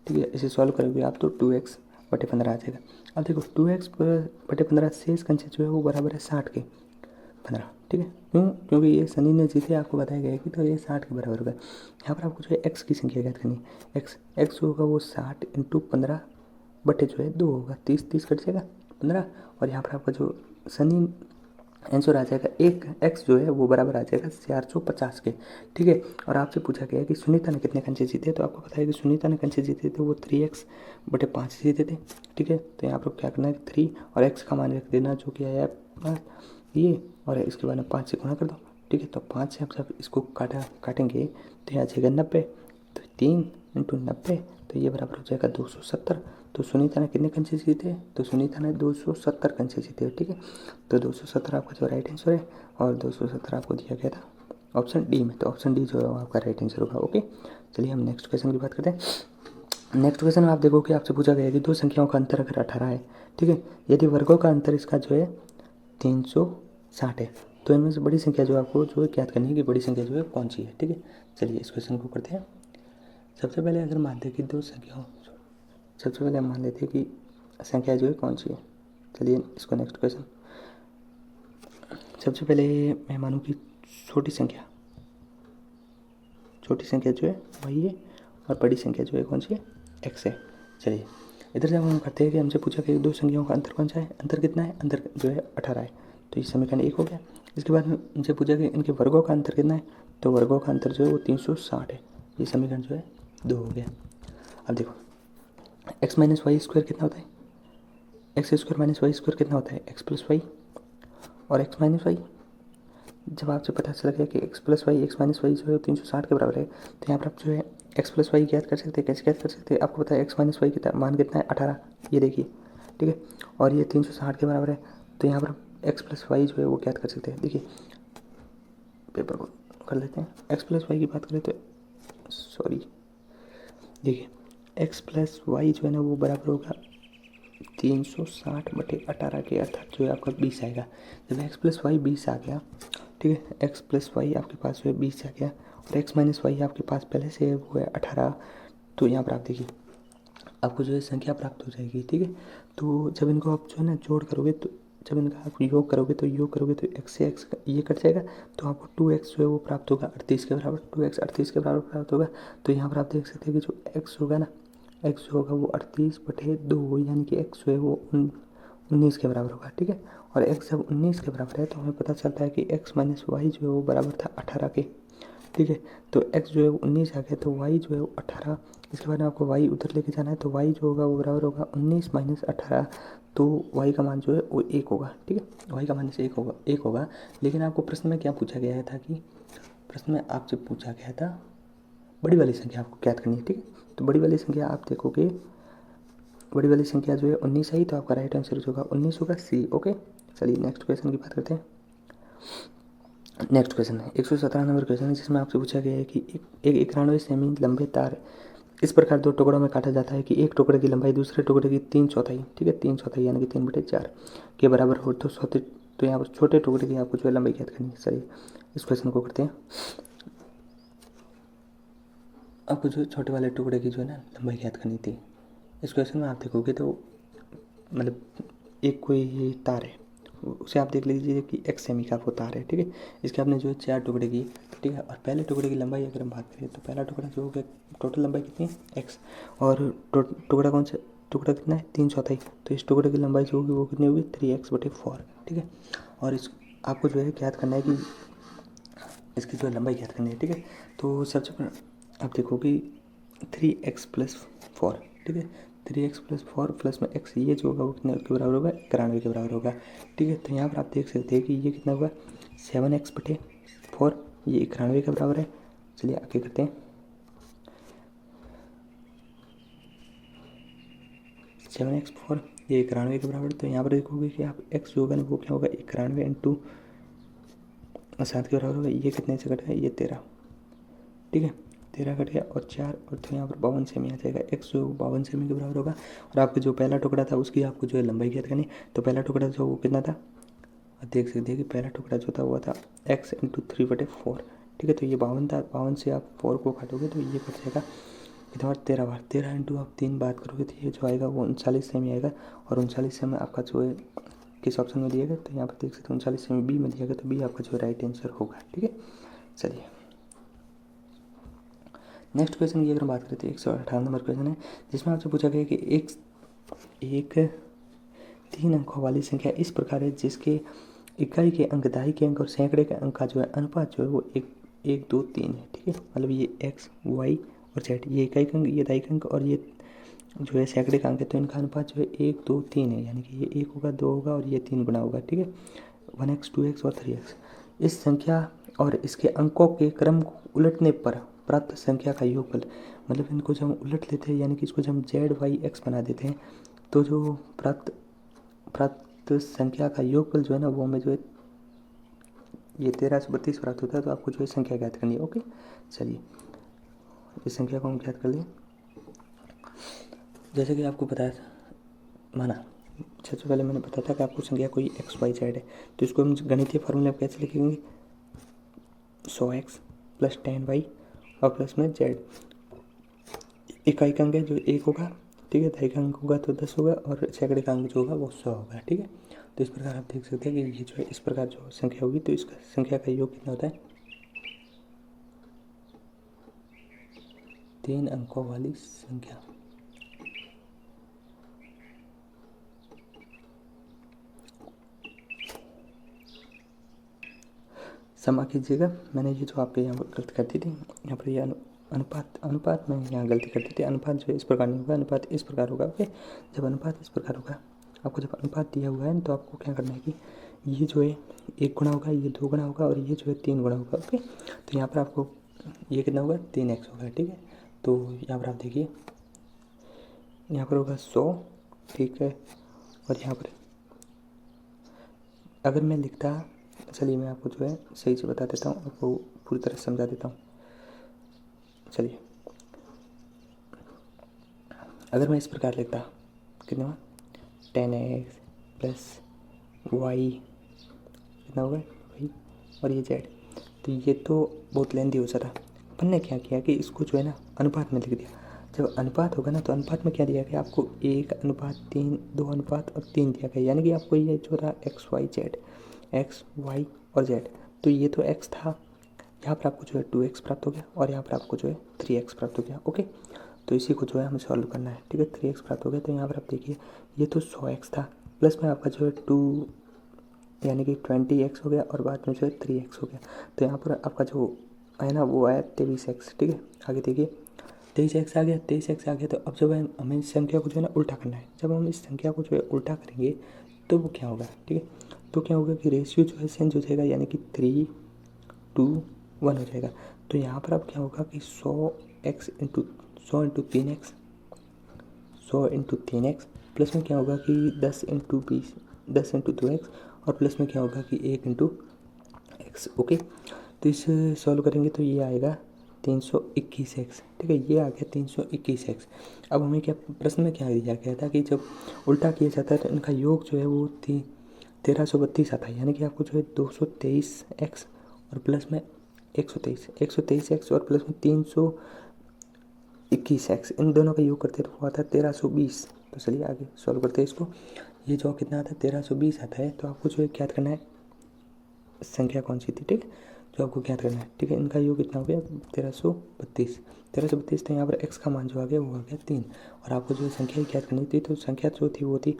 ठीक है, इसे सॉल्व करोगे आप तो 2x/15 आ जाएगा। अब देखो 2x/15 शेष कंचे जो है वो बराबर है 60 के 15। ठीक है, क्योंकि ये सनी ने जीते आपको बताया गया है कि तो ये 60 के बराबर होगा। यहाँ पर आपको जो है x की संख्या ज्ञात करनी है। x जो होगा वो 60 × 15 बटे जो है 2 होगा, 30 कट जाएगा 15। और यहाँ पर आपका जो सनी आंसर आ जाएगा एक एक्स जो है वो बराबर आ जाएगा 450 के। ठीक है, और आपसे पूछा गया है कि सुनीता ने कितने कंचे जीते, तो आपको पता है कि सुनीता ने कंचे जीते थे वो 3x/5 जीते थे। ठीक है, तो यहाँ पर क्या करना है 3 और x का मान रख देना जो कि है ये, और इसके बाद में 5 से गुणा कर दो। ठीक है, तो 5 से आप जब इसको काटेंगे तो यहाँ आ जाएगा 90, तो 3 × 90 तो ये बराबर हो जाएगा 270। तो सुनीता ने कितने कंचे जीते, तो सुनीता ने 270 कंचे जीते। ठीक है, तो 270 आपका जो राइट आंसर है, और 270 आपको दिया गया था ऑप्शन डी में, तो ऑप्शन डी जो है वो आपका राइट आंसर होगा। ओके, चलिए हम नेक्स्ट क्वेश्चन की बात करते हैं। नेक्स्ट क्वेश्चन में आप देखो कि आपसे पूछा गया है कि दो संख्याओं का अंतर अगर 18 है, ठीक है, यदि वर्गों का अंतर इसका जो है 360 है, तो इनमें से बड़ी संख्या जो आपको जो है ज्ञात करनी है कि बड़ी संख्या जो है कौन सी है। ठीक है, चलिए इस क्वेश्चन को करते हैं। सबसे पहले अगर मानते हैं कि दो संख्याओं सबसे पहले हम मान लेते हैं कि संख्या जो है कौन सी है। चलिए इसको नेक्स्ट क्वेश्चन। सबसे पहले मैं मानूँ कि छोटी संख्या जो है वही है, और बड़ी संख्या जो है कौन सी है, x है। चलिए इधर से हम करते हैं कि हमसे पूछा कि दो संख्याओं का अंतर कौन सा है, अंतर कितना है, अंतर जो है 18 है, तो ये समीकरण 1 हो गया। इसके बाद में हमसे पूछा कि इनके वर्गों का अंतर कितना है, तो वर्गों का अंतर जो है वो 360 है, ये समीकरण जो है 2 हो गया। अब देखो x - y² कितना होता है, x² - y² कितना होता है, x + y, और x - y जब आपसे पता चल गया कि x + y x - y जो है 360 के बराबर है, तो यहाँ पर आप जो है x + y ज्ञात कर सकते हैं। कैसे ज्ञात कर सकते हैं, आपको पता है x - y का मान कितना है 18, ये देखिए। ठीक है, और ये 360 के बराबर है, तो यहाँ पर x + y जो है वो ज्ञात कर सकते हैं। देखिए पेपर को कर लेते हैं। x + y की बात करें तो देखिए x + y जो है ना वो बराबर होगा 360/18 के, अर्थात जो है आपका 20 आएगा। जब x + y 20 आ गया, ठीक है, x + y आपके पास जो है 20 आ गया, और x - y आपके पास पहले से है वो है 18, तो यहाँ पर आप देखिए आपको जो है संख्या प्राप्त हो जाएगी। ठीक है, तो जब इनको आप जो है ना जोड़ करोगे, तो जब इनका आप योग करोगे तो x से x ये कट जाएगा, तो आपको 2x जो है वो प्राप्त होगा 38 के बराबर, 2x 38 के बराबर प्राप्त होगा। तो यहाँ पर आप देख सकते हैं कि जो x होगा ना, x जो होगा वो 38/2, यानी कि x जो है वो 19 के बराबर होगा। ठीक है, और x जब 19 के बराबर है तो हमें पता चलता है कि x - y जो है वो बराबर था 18 के। ठीक है, तो x जो है वो 19 आ गया, तो y जो है वो 18। इसके बाद में आपको y उधर लेके जाना है, तो y जो होगा वो बराबर होगा 19 - 18, तो y का मान जो है वो 1 होगा। ठीक है, y का मान से 1 होगा। लेकिन आपको प्रश्न में क्या पूछा गया था कि प्रश्न में आपसे पूछा गया था बड़ी वाली संख्या आपको ज्ञात करनी है। ठीक है, तो बड़ी वाली संख्या आप देखोगे, बड़ी वाली संख्या जो है 19 आई, तो आपका राइट आंसर जो होगा 19 होगा, सी। ओके, चलिए नेक्स्ट क्वेश्चन की बात करते हैं। नेक्स्ट क्वेश्चन है 117 नंबर क्वेश्चन है, जिसमें आपसे पूछा गया है कि एक 91 सेमी लंबे तार इस प्रकार दो टुकड़ों में काटा जाता है कि एक टुकड़े की लंबाई दूसरे टुकड़े की 3/4, ठीक है, 3/4 यानी कि 3/4 के बराबर हो, तो यहाँ पर छोटे टुकड़े की आपको जो है लंबाई ज्ञात करनी है। चलिए इस क्वेश्चन को करते हैं। आपको जो छोटे वाले टुकड़े की जो है ना लंबाई ज्ञात करनी थी। इस क्वेश्चन में आप देखोगे तो मतलब एक कोई तार है, उसे आप देख लीजिए कि x सेमी का वो तार है। ठीक है, इसके आपने जो है 4 टुकड़े की, ठीक है, और पहले टुकड़े की लंबाई अगर हम बात करें तो पहला टुकड़ा जो होगा टोटल लंबाई कितनी है x, और टुकड़ा कौन सा टुकड़ा कितना है 3/4, तो इस टुकड़े की लंबाई जो होगी वो कितनी होगी 3x/4। ठीक है, और इस आपको जो है ज्ञात करना है कि इसकी जो लंबाई ज्ञात करनी है। ठीक है, तो सबसे पहले आप देखोगे 3x + 4, ठीक है, 3x + 4 प्लस में x, ये जो होगा वो कितने के बराबर होगा 91 के बराबर होगा। ठीक है, तो यहाँ पर आप देख सकते हैं कि ये कितना होगा 7x/4, ये 91 के बराबर है। चलिए आगे करते हैं। 7x/4 ये 91 के बराबर, तो यहाँ पर देखोगे कि आप x जो होगा ना वो क्या होगा 91 × 7 के बराबर होगा। ये कितने से कटेगा, ये 13, ठीक है, 13 कट गया, और 4, और तो यहाँ पर 52 सेमी आ जाएगा। x जो 52 सेमी के बराबर होगा, और आपका जो पहला टुकड़ा था उसकी आपको जो है लंबाई ज्ञात करनी। तो पहला टुकड़ा जो वो कितना था, देख सकते हैं कि पहला टुकड़ा जो था वो था x × 3/4। ठीक है, तो ये 52 था, 52 से आप 4 को काटोगे तो ये कट जाएगा कितना बार 13 बार, 13 × आप 3 बात करोगे तो ये जो आएगा वो 39 सेमी आएगा, और 39 सेमी आपका जो है किस ऑप्शन में दिया गया, तो यहाँ पर देख सकते हैं 39 सेमी बी में दिया गया, तो बी आपका जो राइट आंसर होगा। ठीक है, चलिए नेक्स्ट क्वेश्चन की अगर हम बात करें तो 118 नंबर क्वेश्चन है, जिसमें आपसे पूछा गया कि एक 3 अंकों वाली संख्या इस प्रकार है जिसके इकाई के अंक, दहाई के अंक और सैकड़े के अंक का जो है अनुपात जो है वो 1, 2, 3 है। ठीक है, मतलब ये x, y और z, ये इकाई का अंक, ये दहाई का अंक और ये जो है सैकड़े का अंक है, तो इनका अनुपात जो है 1, 2, 3 है। यानी कि ये 1 होगा, 2 होगा और ये 3 गुना होगा। ठीक है, 1x, 2x और 3x। इस संख्या और इसके अंकों के क्रम को उलटने पर प्राप्त संख्या का योगफल, मतलब इनको जब हम उलट लेते हैं यानी कि इसको जब हम z, y, x बना देते हैं, तो जो प्राप्त संख्या का योगफल जो है ना, वो हमें जो है ये 1332 प्राप्त होता है। तो आपको जो है संख्या ज्ञात करनी है। ओके, चलिए इस संख्या को हम ज्ञात कर लें। जैसे कि आपको बताया था, माना सबसे पहले मैंने बताया था कि आपको संख्या कोई एक्स वाई जेड है, तो इसको हम गणितीय फार्मूले में कैसे लिखेंगे, 100x प्लस 10y और प्लस में z। इकाई का अंक है जो 1 होगा, ठीक है, दहाई का अंक होगा तो 10 होगा और सैकड़े का अंक जो होगा वो 100 होगा। ठीक है, तो इस प्रकार आप देख सकते हैं कि ये जो है इस प्रकार जो संख्या होगी, तो इसका संख्या का योग कितना होता है, 3 अंकों वाली संख्या। क्षमा कीजिएगा, मैंने ये जो आपके यहाँ पर गलती कर दी थी, यहाँ पर ये अनुपात में यहाँ गलती कर दी थी। अनुपात जो है इस प्रकार नहीं होगा, अनुपात इस प्रकार होगा। ओके, जब अनुपात इस प्रकार होगा, आपको जब अनुपात दिया हुआ है तो आपको क्या करना है कि ये जो है 1 गुना होगा, ये 2 गुना होगा और ये जो है 3 गुना होगा। ओके, तो यहाँ पर आपको ये कितना होगा, 3x होगा। ठीक है, तो यहाँ पर आप देखिए, यहाँ पर होगा 100, ठीक है, और यहाँ पर अगर मैं लिखता, चलिए मैं आपको जो है सही से बता देता हूँ, आपको पूरी तरह समझा देता हूँ। चलिए, अगर मैं इस प्रकार लिखता, कितना 10x प्लस वाई, कितना होगा वाई और ये z, तो ये तो बहुत लेंदी हो जाता। अपन ने क्या किया कि इसको जो है ना अनुपात में लिख दिया। जब अनुपात होगा ना, तो अनुपात में क्या दिया गया आपको, 1:3, 2:3 दिया गया। यानी कि आपको ये जो रहा X Y Z, X Y और जेड, तो ये तो x था, यहाँ पर आपको जो है 2x प्राप्त हो गया और यहाँ पर आपको जो है 3x प्राप्त हो गया। ओके, तो इसी को जो है हमें सॉल्व करना है। ठीक है, 3x प्राप्त हो गया, तो यहाँ पर आप देखिए ये तो 100x था, प्लस में आपका जो है 2 यानी कि 20x हो गया और बाद में जो है 3x हो गया। तो यहाँ पर आपका जो है ना वो आया 23x। ठीक है, आगे देखिए 23x आ गया, 23x आ गया। तो अब जब हमें इस संख्या को जो है ना उल्टा करना है, जब हम इस संख्या को जो है उल्टा करेंगे तो वो क्या होगा, ठीक है, तो क्या होगा कि रेशियो जो है चेंज हो जाएगा, यानी कि 3:1 हो जाएगा। तो यहाँ पर अब क्या होगा कि 100 इंटू 3x प्लस में क्या होगा कि 10 इंटू 2x और प्लस में क्या होगा कि 1 इंटू x। ओके, तो इसे सॉल्व करेंगे तो ये आएगा 321x। ठीक है, ये आ गया 321x। अब हमें क्या प्रश्न में क्या दिया गया था कि जब उल्टा किया जाता है तो इनका योग जो है वो 1332 आता है। यानी कि आपको जो है 223x और प्लस में 123x और प्लस में 321x, इन दोनों का योग करते तो वो आता है 1320। तो चलिए आगे सॉल्व करते हैं इसको। ये जो कितना आता है 1320 आता है, तो आपको जो है ज्ञात करना है संख्या कौन सी थी। ठीक, जो आपको ज्ञात करना है। ठीक है, इनका योग कितना हो गया 1332। तो यहाँ पर x का मान जो आ गया वो आ गया 3 और आपको जो संख्या ज्ञात करनी थी, तो संख्या जो थी वो थी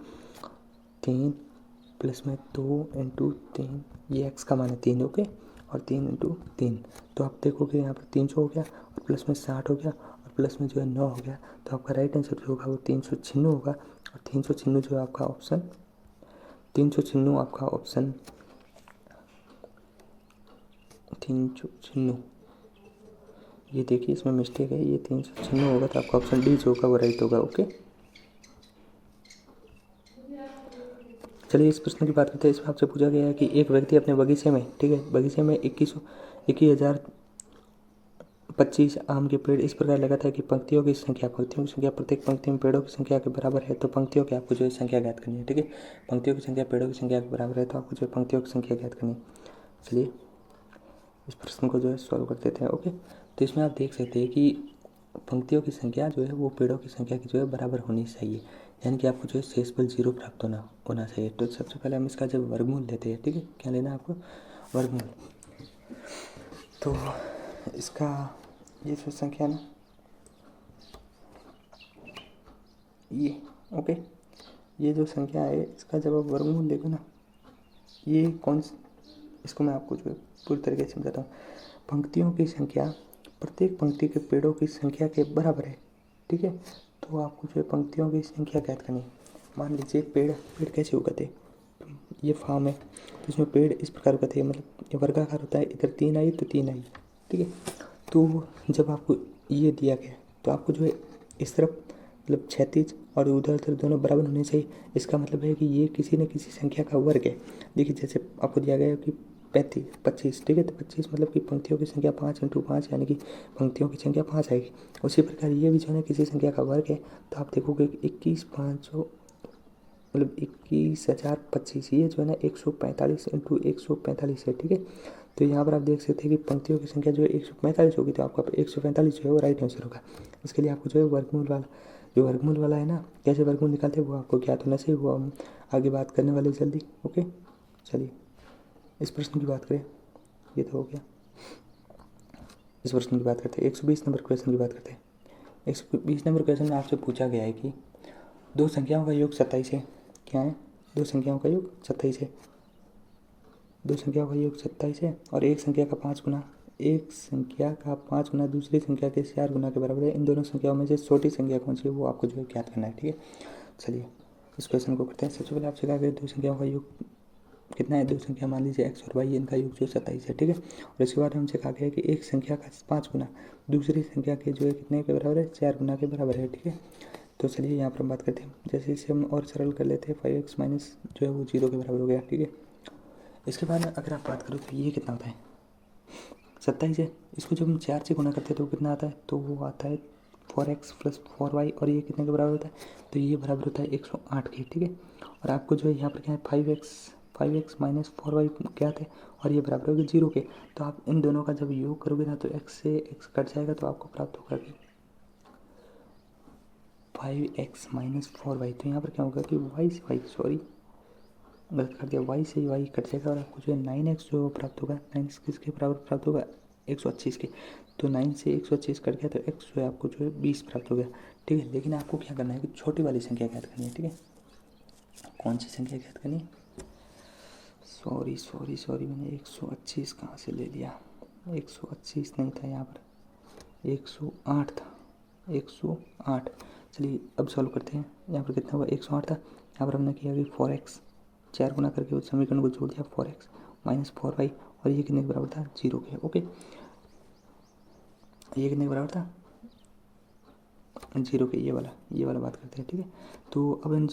3 प्लस में 2 इंटू 3, ये x का मान है 3। ओके, और 3 इंटू 3, तो आप देखोगे यहाँ पर 300 हो गया और प्लस में 60 हो गया और प्लस में जो है 9 हो गया। तो आपका राइट आंसर जो होगा वो 396 होगा। और 396 जो है आपका ऑप्शन 396 आपका ऑप्शन 396, ये देखिए इसमें मिस्टेक है, ये 396 होगा, तो आपका ऑप्शन डी जो होगा वो राइट होगा। ओके, चलिए इस प्रश्न की बात करते हैं। इसमें आपसे पूछा गया है कि एक व्यक्ति अपने बगीचे में, ठीक है, बगीचे में 21,025 आम के पेड़ इस प्रकार लगाता है कि पंक्तियों की संख्या प्रत्येक पंक्ति में पेड़ों की संख्या के बराबर है। तो पंक्तियों की आपको जो है संख्या ज्ञात करनी है। ठीक है, पंक्तियों की संख्या पेड़ों की संख्या के बराबर है, तो आपको जो है पंक्तियों की संख्या ज्ञात करनी है। चलिए इस प्रश्न को जो है सॉल्व कर देते हैं। ओके, तो इसमें आप देख सकते हैं कि पंक्तियों की संख्या जो है वो पेड़ों की संख्या की जो है बराबर होनी चाहिए। यानी कि आपको जो है शेषफल 0 प्राप्त होना चाहिए। तो सबसे पहले हम इसका जब वर्गमूल लेते हैं, ठीक है, क्या लेना है आपको, वर्गमूल। तो इसका ये जो संख्या ना, ये ओके, ये जो संख्या है इसका जब आप वर्गमूल देखो ना, ये इसको मैं आपको जो है पूरी तरीके से समझाता हूँ। पंक्तियों की संख्या प्रत्येक पंक्ति के पेड़ों की संख्या के बराबर है, ठीक है। तो आपको जो है पंक्तियों की संख्या ज्ञात करनी है। मान लीजिए पेड़ कैसे उगते, ये फार्म है तो इसमें पेड़ इस प्रकार उगते हैं, मतलब ये वर्गाकार होता है, इधर 3 आई तो 3 आई, ठीक है। तो जब आपको ये दिया गया तो आपको जो है इस तरफ मतलब क्षैतिज और उधर दोनों बराबर होने चाहिए। इसका मतलब है कि ये किसी न किसी संख्या का वर्ग है। देखिए जैसे आपको दिया गया है कि 25, ठीक है, तो 25 मतलब कि पंक्तियों की संख्या 5 × 5 यानी कि पंक्तियों की संख्या 5 आएगी। उसी प्रकार ये भी जो है किसी संख्या का वर्ग है, तो आप देखोगे 21,500 मतलब 21,025, ये जो है ना 145 × 145 है, ठीक है। तो यहाँ पर आप देख सकते हैं कि पंक्तियों की संख्या जो है 145 होगी, तो आपका 145 जो है वो राइट आंसर होगा। इसके लिए आपको जो है वर्गमूल वाला है ना, कैसे वर्गमूल निकालते हैं वो आपको ज्ञात होना चाहिए, वो हम आगे बात करने वाले जल्दी। ओके, चलिए इस प्रश्न की बात करें, ये तो हो गया। इस प्रश्न की बात करते हैं, 120 नंबर क्वेश्चन की बात करते हैं। 120 नंबर क्वेश्चन में आपसे पूछा गया है कि दो संख्याओं का योग 27 है। क्या है? दो संख्याओं का योग 27 है। दो संख्याओं का योग 27 है और एक संख्या का 5 गुना दूसरी संख्या के 4 गुना के बराबर है। इन दोनों संख्याओं में से छोटी संख्या कौन सी है वो आपको जो है ज्ञात करना है, ठीक है। चलिए इस क्वेश्चन को करते हैं। सबसे पहले आपसे कहा गया दो संख्याओं का योग कितना है। दो संख्या मान लीजिए x और y, इनका योग जो 27 है, ठीक है। और इसके बाद हमसे कहा गया है कि एक संख्या का 5 गुना दूसरी संख्या के जो है कितने के बराबर है, 4 गुना के बराबर है, ठीक है। तो चलिए यहाँ पर हम बात करते हैं। जैसे इसे हम और सरल कर लेते हैं, 5x माइनस जो है वो 0 के बराबर हो गया, ठीक है। इसके बाद में अगर आप बात करो तो ये कितना होता है, 27 है। इसको जब हम 4 से गुना करते हैं तो कितना आता है, तो वो आता है 4x + 4y, और ये कितने के बराबर होता है, तो ये बराबर होता है 108 के, ठीक है। और आपको जो है यहाँ पर क्या है 5x माइनस 4y ज्ञात है और ये बराबर होगा 0 के। तो आप इन दोनों का जब योग करोगे ना तो x से x कट जाएगा, तो आपको प्राप्त होगा कि 5x माइनस 4y। तो यहाँ पर क्या होगा कि y से y, सॉरी गलत कर दिया, y से y कट जाएगा और आपको जो है 9x जो प्राप्त होगा। 9x किसके बराबर प्राप्त होगा, 128 के। तो 9 से 128 कट गया तो x जो है आपको जो है 20 प्राप्त हो गया, ठीक है। लेकिन आपको क्या करना है कि छोटी वाली संख्या ज्ञात करनी है, ठीक है। कौन सी संख्या ज्ञात करनी है, सॉरी मैंने 128 कहाँ से ले लिया, 128 नहीं था यहाँ पर, 108 था, 108। चलिए अब सॉल्व करते हैं। यहाँ पर कितना हुआ, 108 था। यहाँ पर हमने किया कि 4x 4 गुना करके उस समीकरण को जोड़ दिया, 4x माइनस 4y, और ये कितने के बराबर था, 0 के। ओके, ये कितने के बराबर था, 0 के। ये वाला बात करते हैं, ठीक है। तो अब इन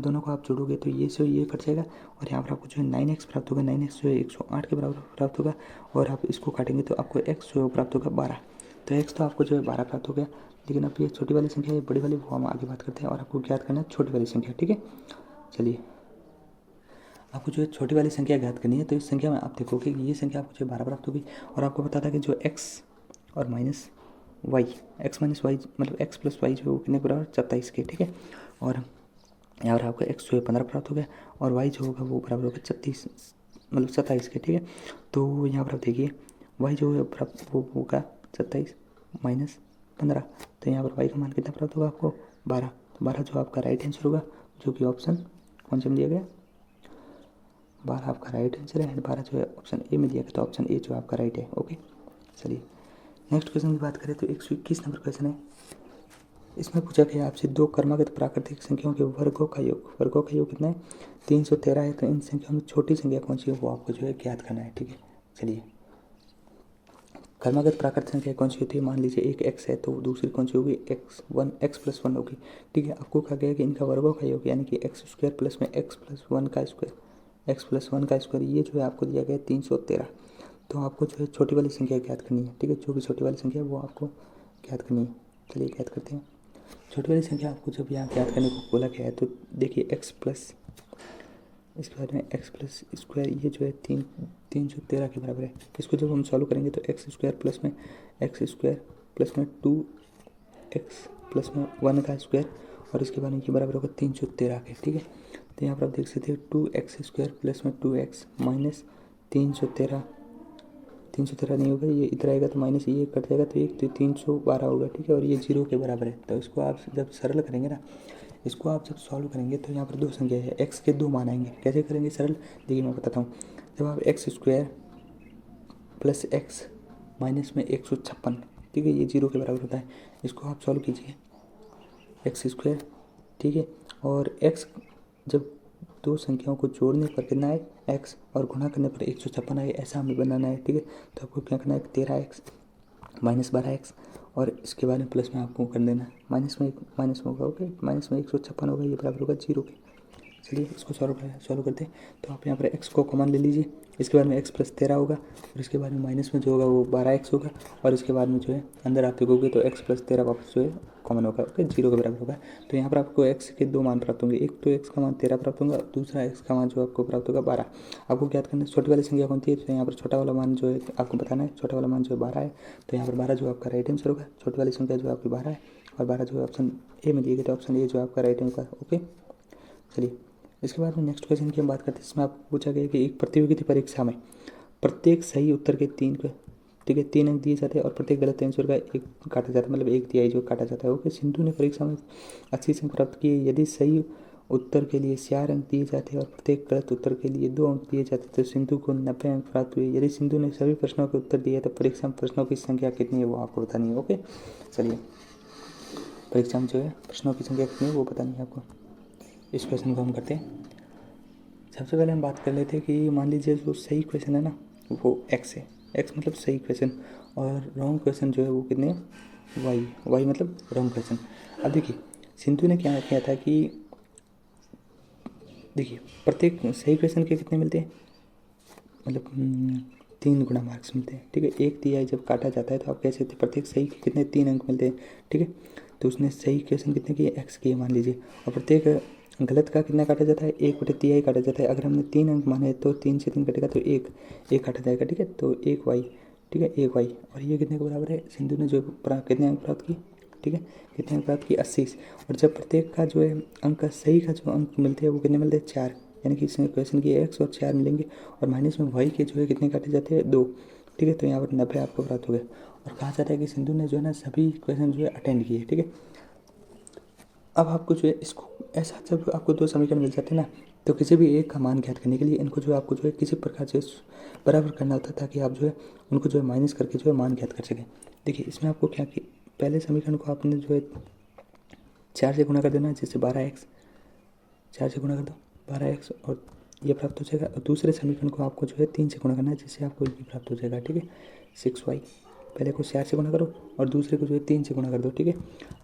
दोनों को आप जोड़ोगे तो ये से ये कट जाएगा और यहाँ पर आपको जो है 9x प्राप्त होगा। 9x जो है 108 के बराबर प्राप्त होगा और आप इसको काटेंगे तो आपको x जो है प्राप्त होगा 12। तो x तो आपको जो है 12 प्राप्त हो गया। लेकिन अब ये छोटी वाली संख्या है, बड़ी वाली वो हम आगे बात करते हैं और आपको ज्ञात करना है छोटी वाली संख्या, ठीक है। चलिए आपको जो है छोटी वाली संख्या ज्ञात करनी है। तो इस संख्या में आप देखोगे कि ये संख्या आपको जो है 12 प्राप्त होगी और आपको पता था कि जो x और minus Y, x minus Y मतलब x प्लस वाई जो है वो कितने बराबर, 27 के, ठीक है। और यहाँ पर आपका x जो है 15 प्राप्त हो गया और y जो होगा वो बराबर होगा 36 मतलब 27 के, ठीक है। तो यहाँ पर आप देखिए y जो है वो होगा 27 माइनस 15, तो यहाँ पर y का मान कितना प्राप्त होगा आपको, 12। 12 जो आपका राइट आंसर होगा, जो कि ऑप्शन कौन से में दिया गया, 12 आपका राइट आंसर है एंड 12 जो है ऑप्शन ए में दिया गया, तो ऑप्शन ए जो आपका राइट है। ओके, चलिए नेक्स्ट क्वेश्चन की बात करें तो 121 नंबर क्वेश्चन है। इसमें पूछा गया आपसे दो क्रमागत प्राकृतिक संख्याओं के वर्गों का योग कितना है, 313 है। तो इन संख्याओं में छोटी संख्या कौन सी है वो आपको जो है ज्ञात करना है, ठीक है। चलिए क्रमागत प्राकृतिक संख्या कौन सी होती है, मान लीजिए एक x है तो दूसरी कौन सी होगी, x+1 होगी, ठीक है। आपको कहा गया कि इनका वर्गों का योग यानी कि x² प्लस में x+1 का स्क्वायर, ये जो है आपको दिया गया 313। तो आपको जो है छोटी वाली संख्या ज्ञात करनी है, ठीक है। जो भी छोटी वाली संख्या है वो आपको ज्ञात करनी है। चलिए ज्ञात करते हैं। छोटी वाली संख्या आपको जब यहाँ ज्ञात करने को बोला गया है तो देखिए x प्लस इसके बाद में x+² ये जो है 313 के बराबर है। इसको जब हम सॉल्व करेंगे तो x² प्लस में 2x प्लस में 1 का स्क्वायर और इसके बाद में ये बराबर होगा 313 के, ठीक है। तो यहाँ पर आप देख सकते हैं 2x² प्लस में 2x माइनस 313 नहीं होगा, ये इधर आएगा तो माइनस ये कट जाएगा तो 1 तो 312 होगा, ठीक है। और ये 0 के बराबर है। तो इसको आप जब सरल करेंगे ना इसको आप जब सॉल्व करेंगे तो यहाँ पर दो संख्या है, एक्स के दो मान आएंगे। कैसे करेंगे सरल, देखिए मैं बताता हूँ। जब आप x square plus x minus में 156, ठीक है, ये 0 के बराबर होता है। इसको आप सॉल्व कीजिए, एक्स स्क्वायर, ठीक है, और एक्स जब दो संख्याओं को जोड़ने पर कितना है एक्स और गुणा करने पर 156 आए, ऐसा हमें बनाना है, ठीक है। तो आपको क्या करना है, 13x माइनस 12x और इसके बाद में प्लस में आपको कर देना है माइनस में होगा, ओके, माइनस में 156 होगा, ये बराबर होगा 0 के। चलिए इसको सॉल्व करते हैं। तो आप यहाँ पर x को कॉमन ले लीजिए, इसके बाद में x प्लस 13 होगा और इसके बाद में माइनस में जो होगा वो 12x होगा और इसके बाद में जो है अंदर आप देखोगे तो x प्लस 13 वापस जो है कॉमन होगा, ओके, 0 के बराबर होगा। तो यहाँ पर आपको x के दो मान प्राप्त होंगे, एक तो x का मान 13 प्राप्त होगा, दूसरा x का मान जो आपको प्राप्त होगा 12। आपको ज्ञात करना है छोटी वाली संख्या कौन सी है, तो यहाँ पर छोटा वाला मान जो है आपको बताना है, छोटा वाला मान जो है 12 है। तो यहाँ पर 12 जो आपका राइट आंसर होगा, छोटी वाली संख्या जो आपकी 12 है और 12 जो है ऑप्शन ए में दिए गए, तो ऑप्शन ए जो आपका राइट आंसर, ओके। चलिए इसके बाद में नेक्स्ट क्वेश्चन की हम बात करते हैं। इसमें आपको पूछा गया कि एक प्रतियोगिता परीक्षा में प्रत्येक सही उत्तर के 3 ठीक है 3 अंक दिए जाते हैं और प्रत्येक गलत आंसर का एक काटा जाता है, मतलब एक दिया जो काटा जाता है, ओके। सिंधु ने परीक्षा में 80 अंक प्राप्त किए, यदि सही उत्तर के लिए 4 अंक दिए जाते हैं और प्रत्येक गलत उत्तर के लिए 2 अंक दिए जाते तो सिंधु को 90 अंक प्राप्त हुए। यदि सिंधु ने सभी प्रश्नों के उत्तर दिए तो परीक्षा में प्रश्नों की संख्या कितनी है वो आपको बतानी है, ओके। चलिए परीक्षा में जो है प्रश्नों की संख्या कितनी है वो बतानी है आपको। इस क्वेश्चन को हम करते हैं। सबसे पहले हम बात कर लेते हैं कि मान लीजिए जो सही क्वेश्चन है ना वो x है, x मतलब सही क्वेश्चन और रॉन्ग क्वेश्चन जो है वो कितने y मतलब रॉन्ग क्वेश्चन। अब देखिए सिंधु ने क्या किया था कि देखिए प्रत्येक सही क्वेश्चन के कितने मिलते हैं, मतलब 3 गुना मार्क्स मिलते हैं, ठीक है। एक दिया जब काटा जाता है तो आप कह सकते हैं प्रत्येक सही के कितने 3 अंक मिलते हैं, ठीक है। तो उसने सही क्वेश्चन कितने किए x किए मान लीजिए, और प्रत्येक गलत का कितना काटा जाता है 1/3 काटा जाता है। अगर हमने 3 अंक माने तो 3 से 3 कटेगा तो एक काटा जाएगा, ठीक है। तो 1y, ठीक है 1y, और ये कितने के बराबर है, सिंधु ने जो कितने अंक प्राप्त किए, ठीक है, कितने अंक प्राप्त किए 80। और जब प्रत्येक का जो है अंक का सही का जो अंक मिलते हैं वो कितने मिलते हैं 4, यानी कि इसमें क्वेश्चन की x और 4 मिलेंगे और माइनस में y के जो है कितने काटे जाते हैं 2, ठीक है। तो यहाँ पर 90 आपको प्राप्त हो गए। और कहा जाता है कि सिंधु ने जो है ना सभी क्वेश्चन जो है अटेंड किए, ठीक है। अब आपको जो है इसको ऐसा जब आपको 2 समीकरण मिल जाते हैं ना तो किसी भी एक का मान ज्ञात करने के लिए इनको जो है आपको जो है किसी प्रकार से बराबर करना होता है ताकि आप जो है उनको जो है माइनस करके जो है मान ज्ञात कर सकें। देखिए इसमें आपको क्या कि पहले समीकरण को आपने जो है 4 से गुणा कर देना, जिससे 12x, 4 से गुणा कर दो 12x और ये प्राप्त हो जाएगा। और दूसरे समीकरण को आपको जो है 3 से गुणा करना है, जिससे आपको ये प्राप्त हो जाएगा, ठीक है 6y। पहले को 4 से गुणा करो और दूसरे को जो है 3 से गुणा कर दो, ठीक है।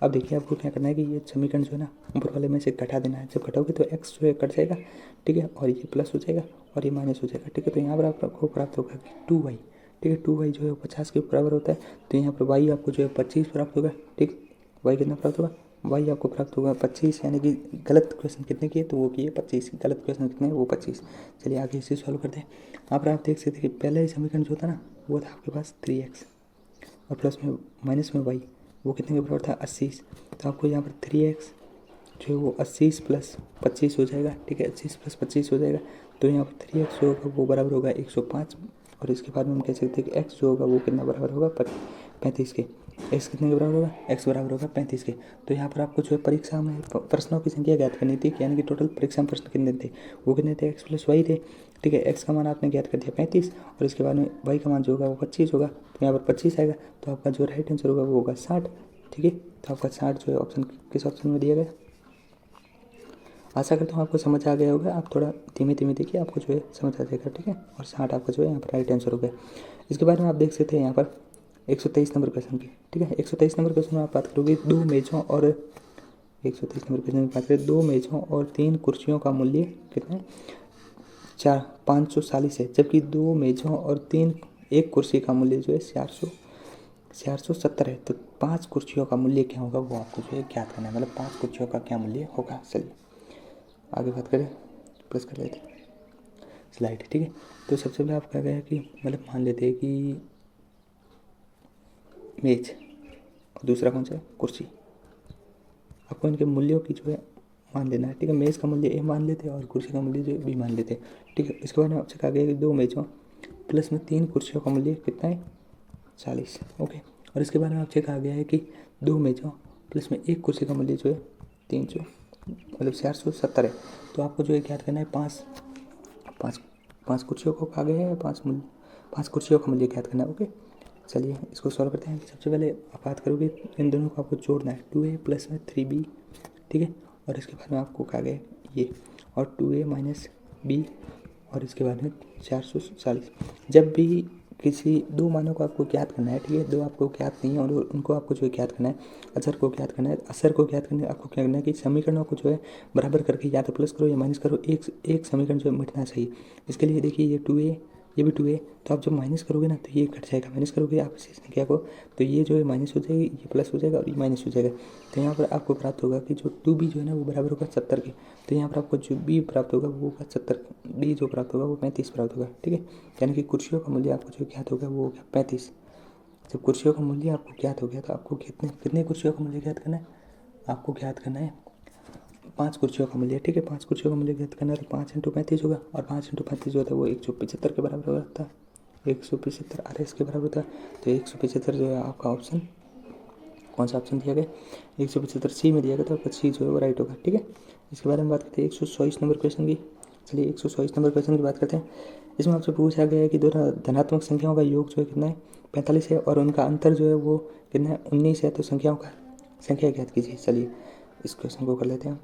अब देखिए आपको क्या करना है कि ये समीकरण जो है ना ऊपर वाले में से घटा देना है। जब घटाओगे तो x जो है कट जाएगा, ठीक है, और ये प्लस हो जाएगा और ये माइनस हो जाएगा, ठीक है। तो यहाँ पर आपको प्राप्त होगा कि 2y, ठीक है, 2y जो है 50 के बराबर होता है। तो यहाँ पर y आपको जो है 25 प्राप्त होगा, ठीक, y कितना प्राप्त होगा, y आपको प्राप्त होगा 25, यानी कि गलत क्वेश्चन कितने किए तो वो किए 25, गलत क्वेश्चन कितने वो 25। चलिए आगे इसे सॉल्व करते हैं। यहाँ पर आप देख सकते हैं कि पहला ही समीकरण जो था ना वो था आपके पास 3x और प्लस में माइनस में y, वो कितने के बराबर था 80। तो आपको यहाँ पर 3x जो है वो 80 प्लस 25 हो जाएगा, ठीक है, 80 प्लस 25 हो जाएगा। तो यहाँ पर 3x जो होगा वो बराबर होगा 105 और इसके बाद में हम कह सकते हैं कि x जो होगा वो कितना बराबर होगा 35 के। x कितने के बराबर होगा, x बराबर होगा 35 के। तो यहाँ पर आपको जो है परीक्षा में प्रश्नों की संख्या ज्ञात करनी थी, यानी कि टोटल परीक्षा में प्रश्न कितने थे, वो कितने थे x प्लस y थे, ठीक है। x का मान आपने ज्ञात कर दिया 35 और इसके बाद में y का मान जो होगा वो 25 होगा। तो यहाँ पर 25 आएगा, तो आपका जो राइट आंसर होगा वो होगा 60, ठीक है। तो आपका 60 जो है ऑप्शन किस ऑप्शन में दिया गया। आशा करता हूँ आपको समझ आ गया होगा। आप थोड़ा धीमे धीमे देखिए, आपको जो है समझ आ जाएगा, ठीक है। और 60 आपका जो है यहाँ पर राइट आंसर हो गया। इसके बाद में आप देख सकते हैं यहाँ पर 123 नंबर क्वेश्चन की, ठीक है। 123 नंबर क्वेश्चन में आप बात करोगे 2 मेज़ों और 123 नंबर क्वेश्चन में बात करें 2 मेज़ों और 3 कुर्सियों का मूल्य कितना है 540 है, जबकि 2 मेज़ों और एक कुर्सी का मूल्य जो है 470 है। तो 5 कुर्सियों का मूल्य क्या होगा वो आपको जो है ज्ञात करना है, मतलब 5 कुर्सियों का क्या मूल्य होगा। चलिए आगे बात करें, प्रेस कर लेते हैं स्लाइड, ठीक है। तो सबसे पहले आप क्या गया कि मतलब मान लेते हैं कि मेज और दूसरा कौन सा है कुर्सी, आपको इनके मूल्यों की जो है मान लेना है, ठीक है। मेज़ का मूल्य ए मान लेते हैं और कुर्सी का मूल्य जो है बी मान लेते हैं, ठीक है। इसके बाद में आपसे कहा गया कि 2 मेज़ों प्लस में 3 कुर्सियों का मूल्य कितना है 40, ओके। और इसके बाद में आपसे कहा गया है कि 2 मेज़ों प्लस में 1 कुर्सी का मूल्य जो है 300, मतलब 470 है। तो आपको जो है याद करना है पाँच कुर्सियों को आगे है, पाँच कुर्सियों का मूल्य याद करना है। ओके, चलिए इसको सॉल्व करते हैं। सबसे पहले आप बात करोगे इन दोनों को आपको जोड़ना है, 2a प्लस में 3b, ठीक है। और इसके बाद में आपको कहा गया ये, और 2a माइनस b, और इसके बाद में 440। जब भी किसी दो मानों को आपको ज्ञात करना है, ठीक है, दो आपको ज्ञात नहीं है और उनको आपको जो है ज्ञात करना है, अचर को ज्ञात करना है, असर को ज्ञात करना है, आपको क्या करना है कि समीकरणों को जो है बराबर करके या तो प्लस करो या माइनस करो, एक समीकरण जो है मिटना चाहिए। इसके लिए देखिए ये 2a, ये भी 2a, तो आप जब माइनस करोगे ना तो ये घट जाएगा, माइनस करोगे आप इसी संख्या को तो ये जो है माइनस हो जाएगी, ये प्लस हो जाएगा और ये माइनस हो जाएगा। तो यहाँ पर आपको प्राप्त होगा कि जो 2b जो है ना वो बराबर होगा 70 के। तो यहाँ पर आपको जो b प्राप्त होगा वो होगा 70, d जो प्राप्त होगा वो 35 प्राप्त होगा, ठीक है। यानी कि कुर्सियों का मूल्य आपको जो ज्ञात होगा वो हो गया 35। जब कुर्सियों का मूल्य आपको ज्ञात हो गया तो आपको कितने कुर्सियों का मूल्य ज्ञात करना है, आपको ज्ञात करना है 5 कुर्सियों का मूल्य, ठीक है। 5 कुर्सियों का मूल्य ज्ञात करना है तो 5 × 35 होगा, और 5 × 35 जो होता है वो 175 के बराबर होता है। 175 RS के बराबर होता है। तो 175 जो है आपका ऑप्शन, कौन सा ऑप्शन दिया गया, 175 सी में दिया गया था, आपका सी जो है वो राइट होगा, ठीक है। इसके बारे में बात करते हैं 124 नंबर क्वेश्चन की। चलिए 124 नंबर क्वेश्चन की बात करते हैं। इसमें आपसे पूछा गया है कि दो धनात्मक संख्याओं का योग जो है कितना है, 45 है, और उनका अंतर जो है वो कितना है, 19 है। तो संख्या ज्ञात कीजिए। चलिए इस क्वेश्चन को कर लेते हैं।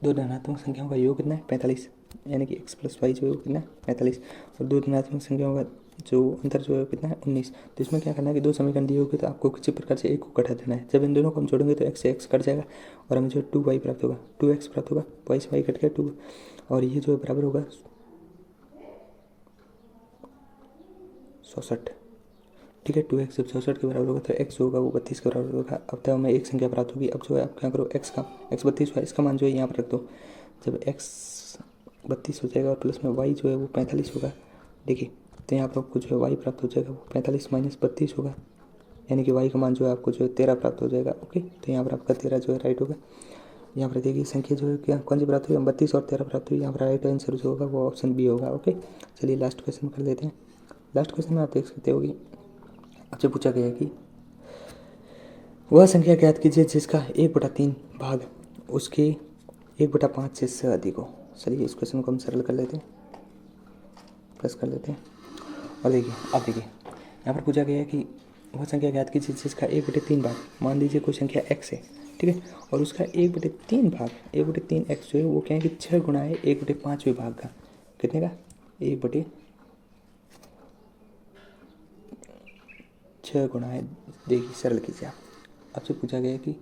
दो धनात्मक संख्याओं का योग कितना है, 45, यानी कि x + y जो है वो कितना है, 45, और दो धनात्मक संख्याओं का जो अंतर जो है कितना है, 19। तो इसमें क्या करना है कि दो समीकरण दिए होंगे तो आपको किसी प्रकार से एक को घटा देना है। जब इन दोनों को हम जोड़ेंगे तो x से x कट जाएगा और हमें जो 2y प्राप्त होगा, 2x प्राप्त होगा, y से y कट गया 2, और ये जो है बराबर होगा 67, ठीक है। 2x जब 67 के बराबर होगा तो x होगा वो 32 के बराबर होगा। अब तक हमें एक संख्या प्राप्त होगी। अब जो है आप क्या करो, x 32 हुआ, इसका मान जो है यहाँ पर रख दो। जब x 32 हो जाएगा और प्लस में y जो है वो 45 होगा, देखिए, तो यहाँ पर आपको जो है y प्राप्त हो जाएगा वो 45 - 32 होगा, यानी कि y का मान जो है आपको जो है 13 प्राप्त हो जाएगा। ओके, तो यहाँ पर आपका 13 जो है राइट होगा। यहाँ पर देखिए संख्या जो है क्या कौन सी प्राप्त हुई, 32 और 13 प्राप्त हुई। यहाँ पर राइट आंसर जो होगा वो ऑप्शन बी होगा। ओके, चलिए लास्ट क्वेश्चन कर लेते हैं। लास्ट क्वेश्चन में आप देख सकते हो कि आपसे पूछा गया है कि वह संख्या ज्ञात कीजिए जिसका 1/3 भाग उसके 1/5 से अधिक हो। चलिए इस क्वेश्चन को हम सरल कर लेते हैं, प्लस कर लेते हैं। और देखिए अब देखिए यहाँ पर पूछा गया है कि वह संख्या ज्ञात कीजिए जिसका 1/3 भाग, मान लीजिए कोई संख्या x है, ठीक है, और उसका 1/3 भाग 1/3 x जो है वो क्या है कि 6 गुना है 1/5वें भाग का, कितने का, 1/6 गुना है। देखिए सरल कीजिए आप, आपसे पूछा गया है कि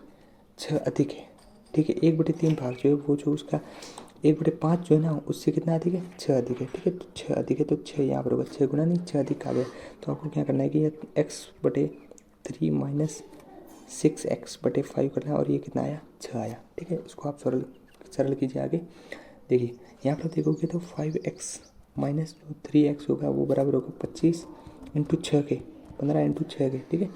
6 अधिक है, ठीक है, 1/3 भाग जो है वो जो उसका 1/5 जो है ना उससे कितना अधिक है, 6 अधिक है, ठीक है। तो 6 अधिक है तो 6 यहाँ पर होगा, 6 गुना नहीं 6 अधिक आ गया। तो आपको क्या करना है कि x/3 माइनस 6x/5 करना है, और ये कितना आया, 6 आया, ठीक है। इसको आप सरल कीजिए आगे। देखिए यहाँ पर देखोगे तो 5x माइनस 3x होगा वो बराबर होगा 25 × 6 के, 15 × 6 के, ठीक है।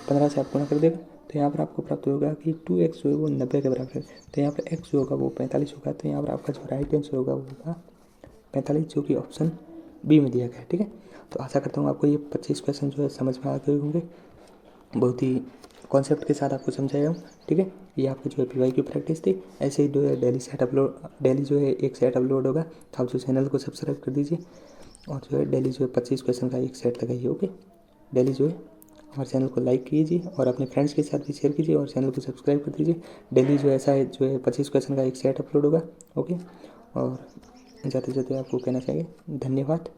15 से आप गुणा कर देगा तो यहाँ पर आपको प्राप्त होगा कि 2x जो है वो 90 के बराबर है। तो यहाँ पर x जो होगा वो 45 होगा। तो यहाँ पर आपका जो राइट आंसर होगा वो होगा 45, जो कि ऑप्शन बी में दिया गया है, ठीक है। तो आशा करता हूँ आपको ये 25 क्वेश्चन जो है समझ में आ गए होंगे, बहुत ही कॉन्सेप्ट के साथ आपको समझाया हूँ, ठीक है। ये आपकी जो है PY की प्रैक्टिस थी। ऐसे ही डेली जो है एक सेट अपलोड होगा, तो आप जो चैनल को सब्सक्राइब कर दीजिए, और जो है डेली जो है 25 क्वेश्चन का एक सेट लगाइए। ओके, डेली जो है हमारे चैनल को लाइक कीजिए और अपने फ्रेंड्स के साथ भी शेयर कीजिए और चैनल को सब्सक्राइब कर दीजिए। डेली जो ऐसा है जो है 25 क्वेश्चन का एक सेट अपलोड होगा। ओके, और जाते जाते आपको कहना चाहिए धन्यवाद।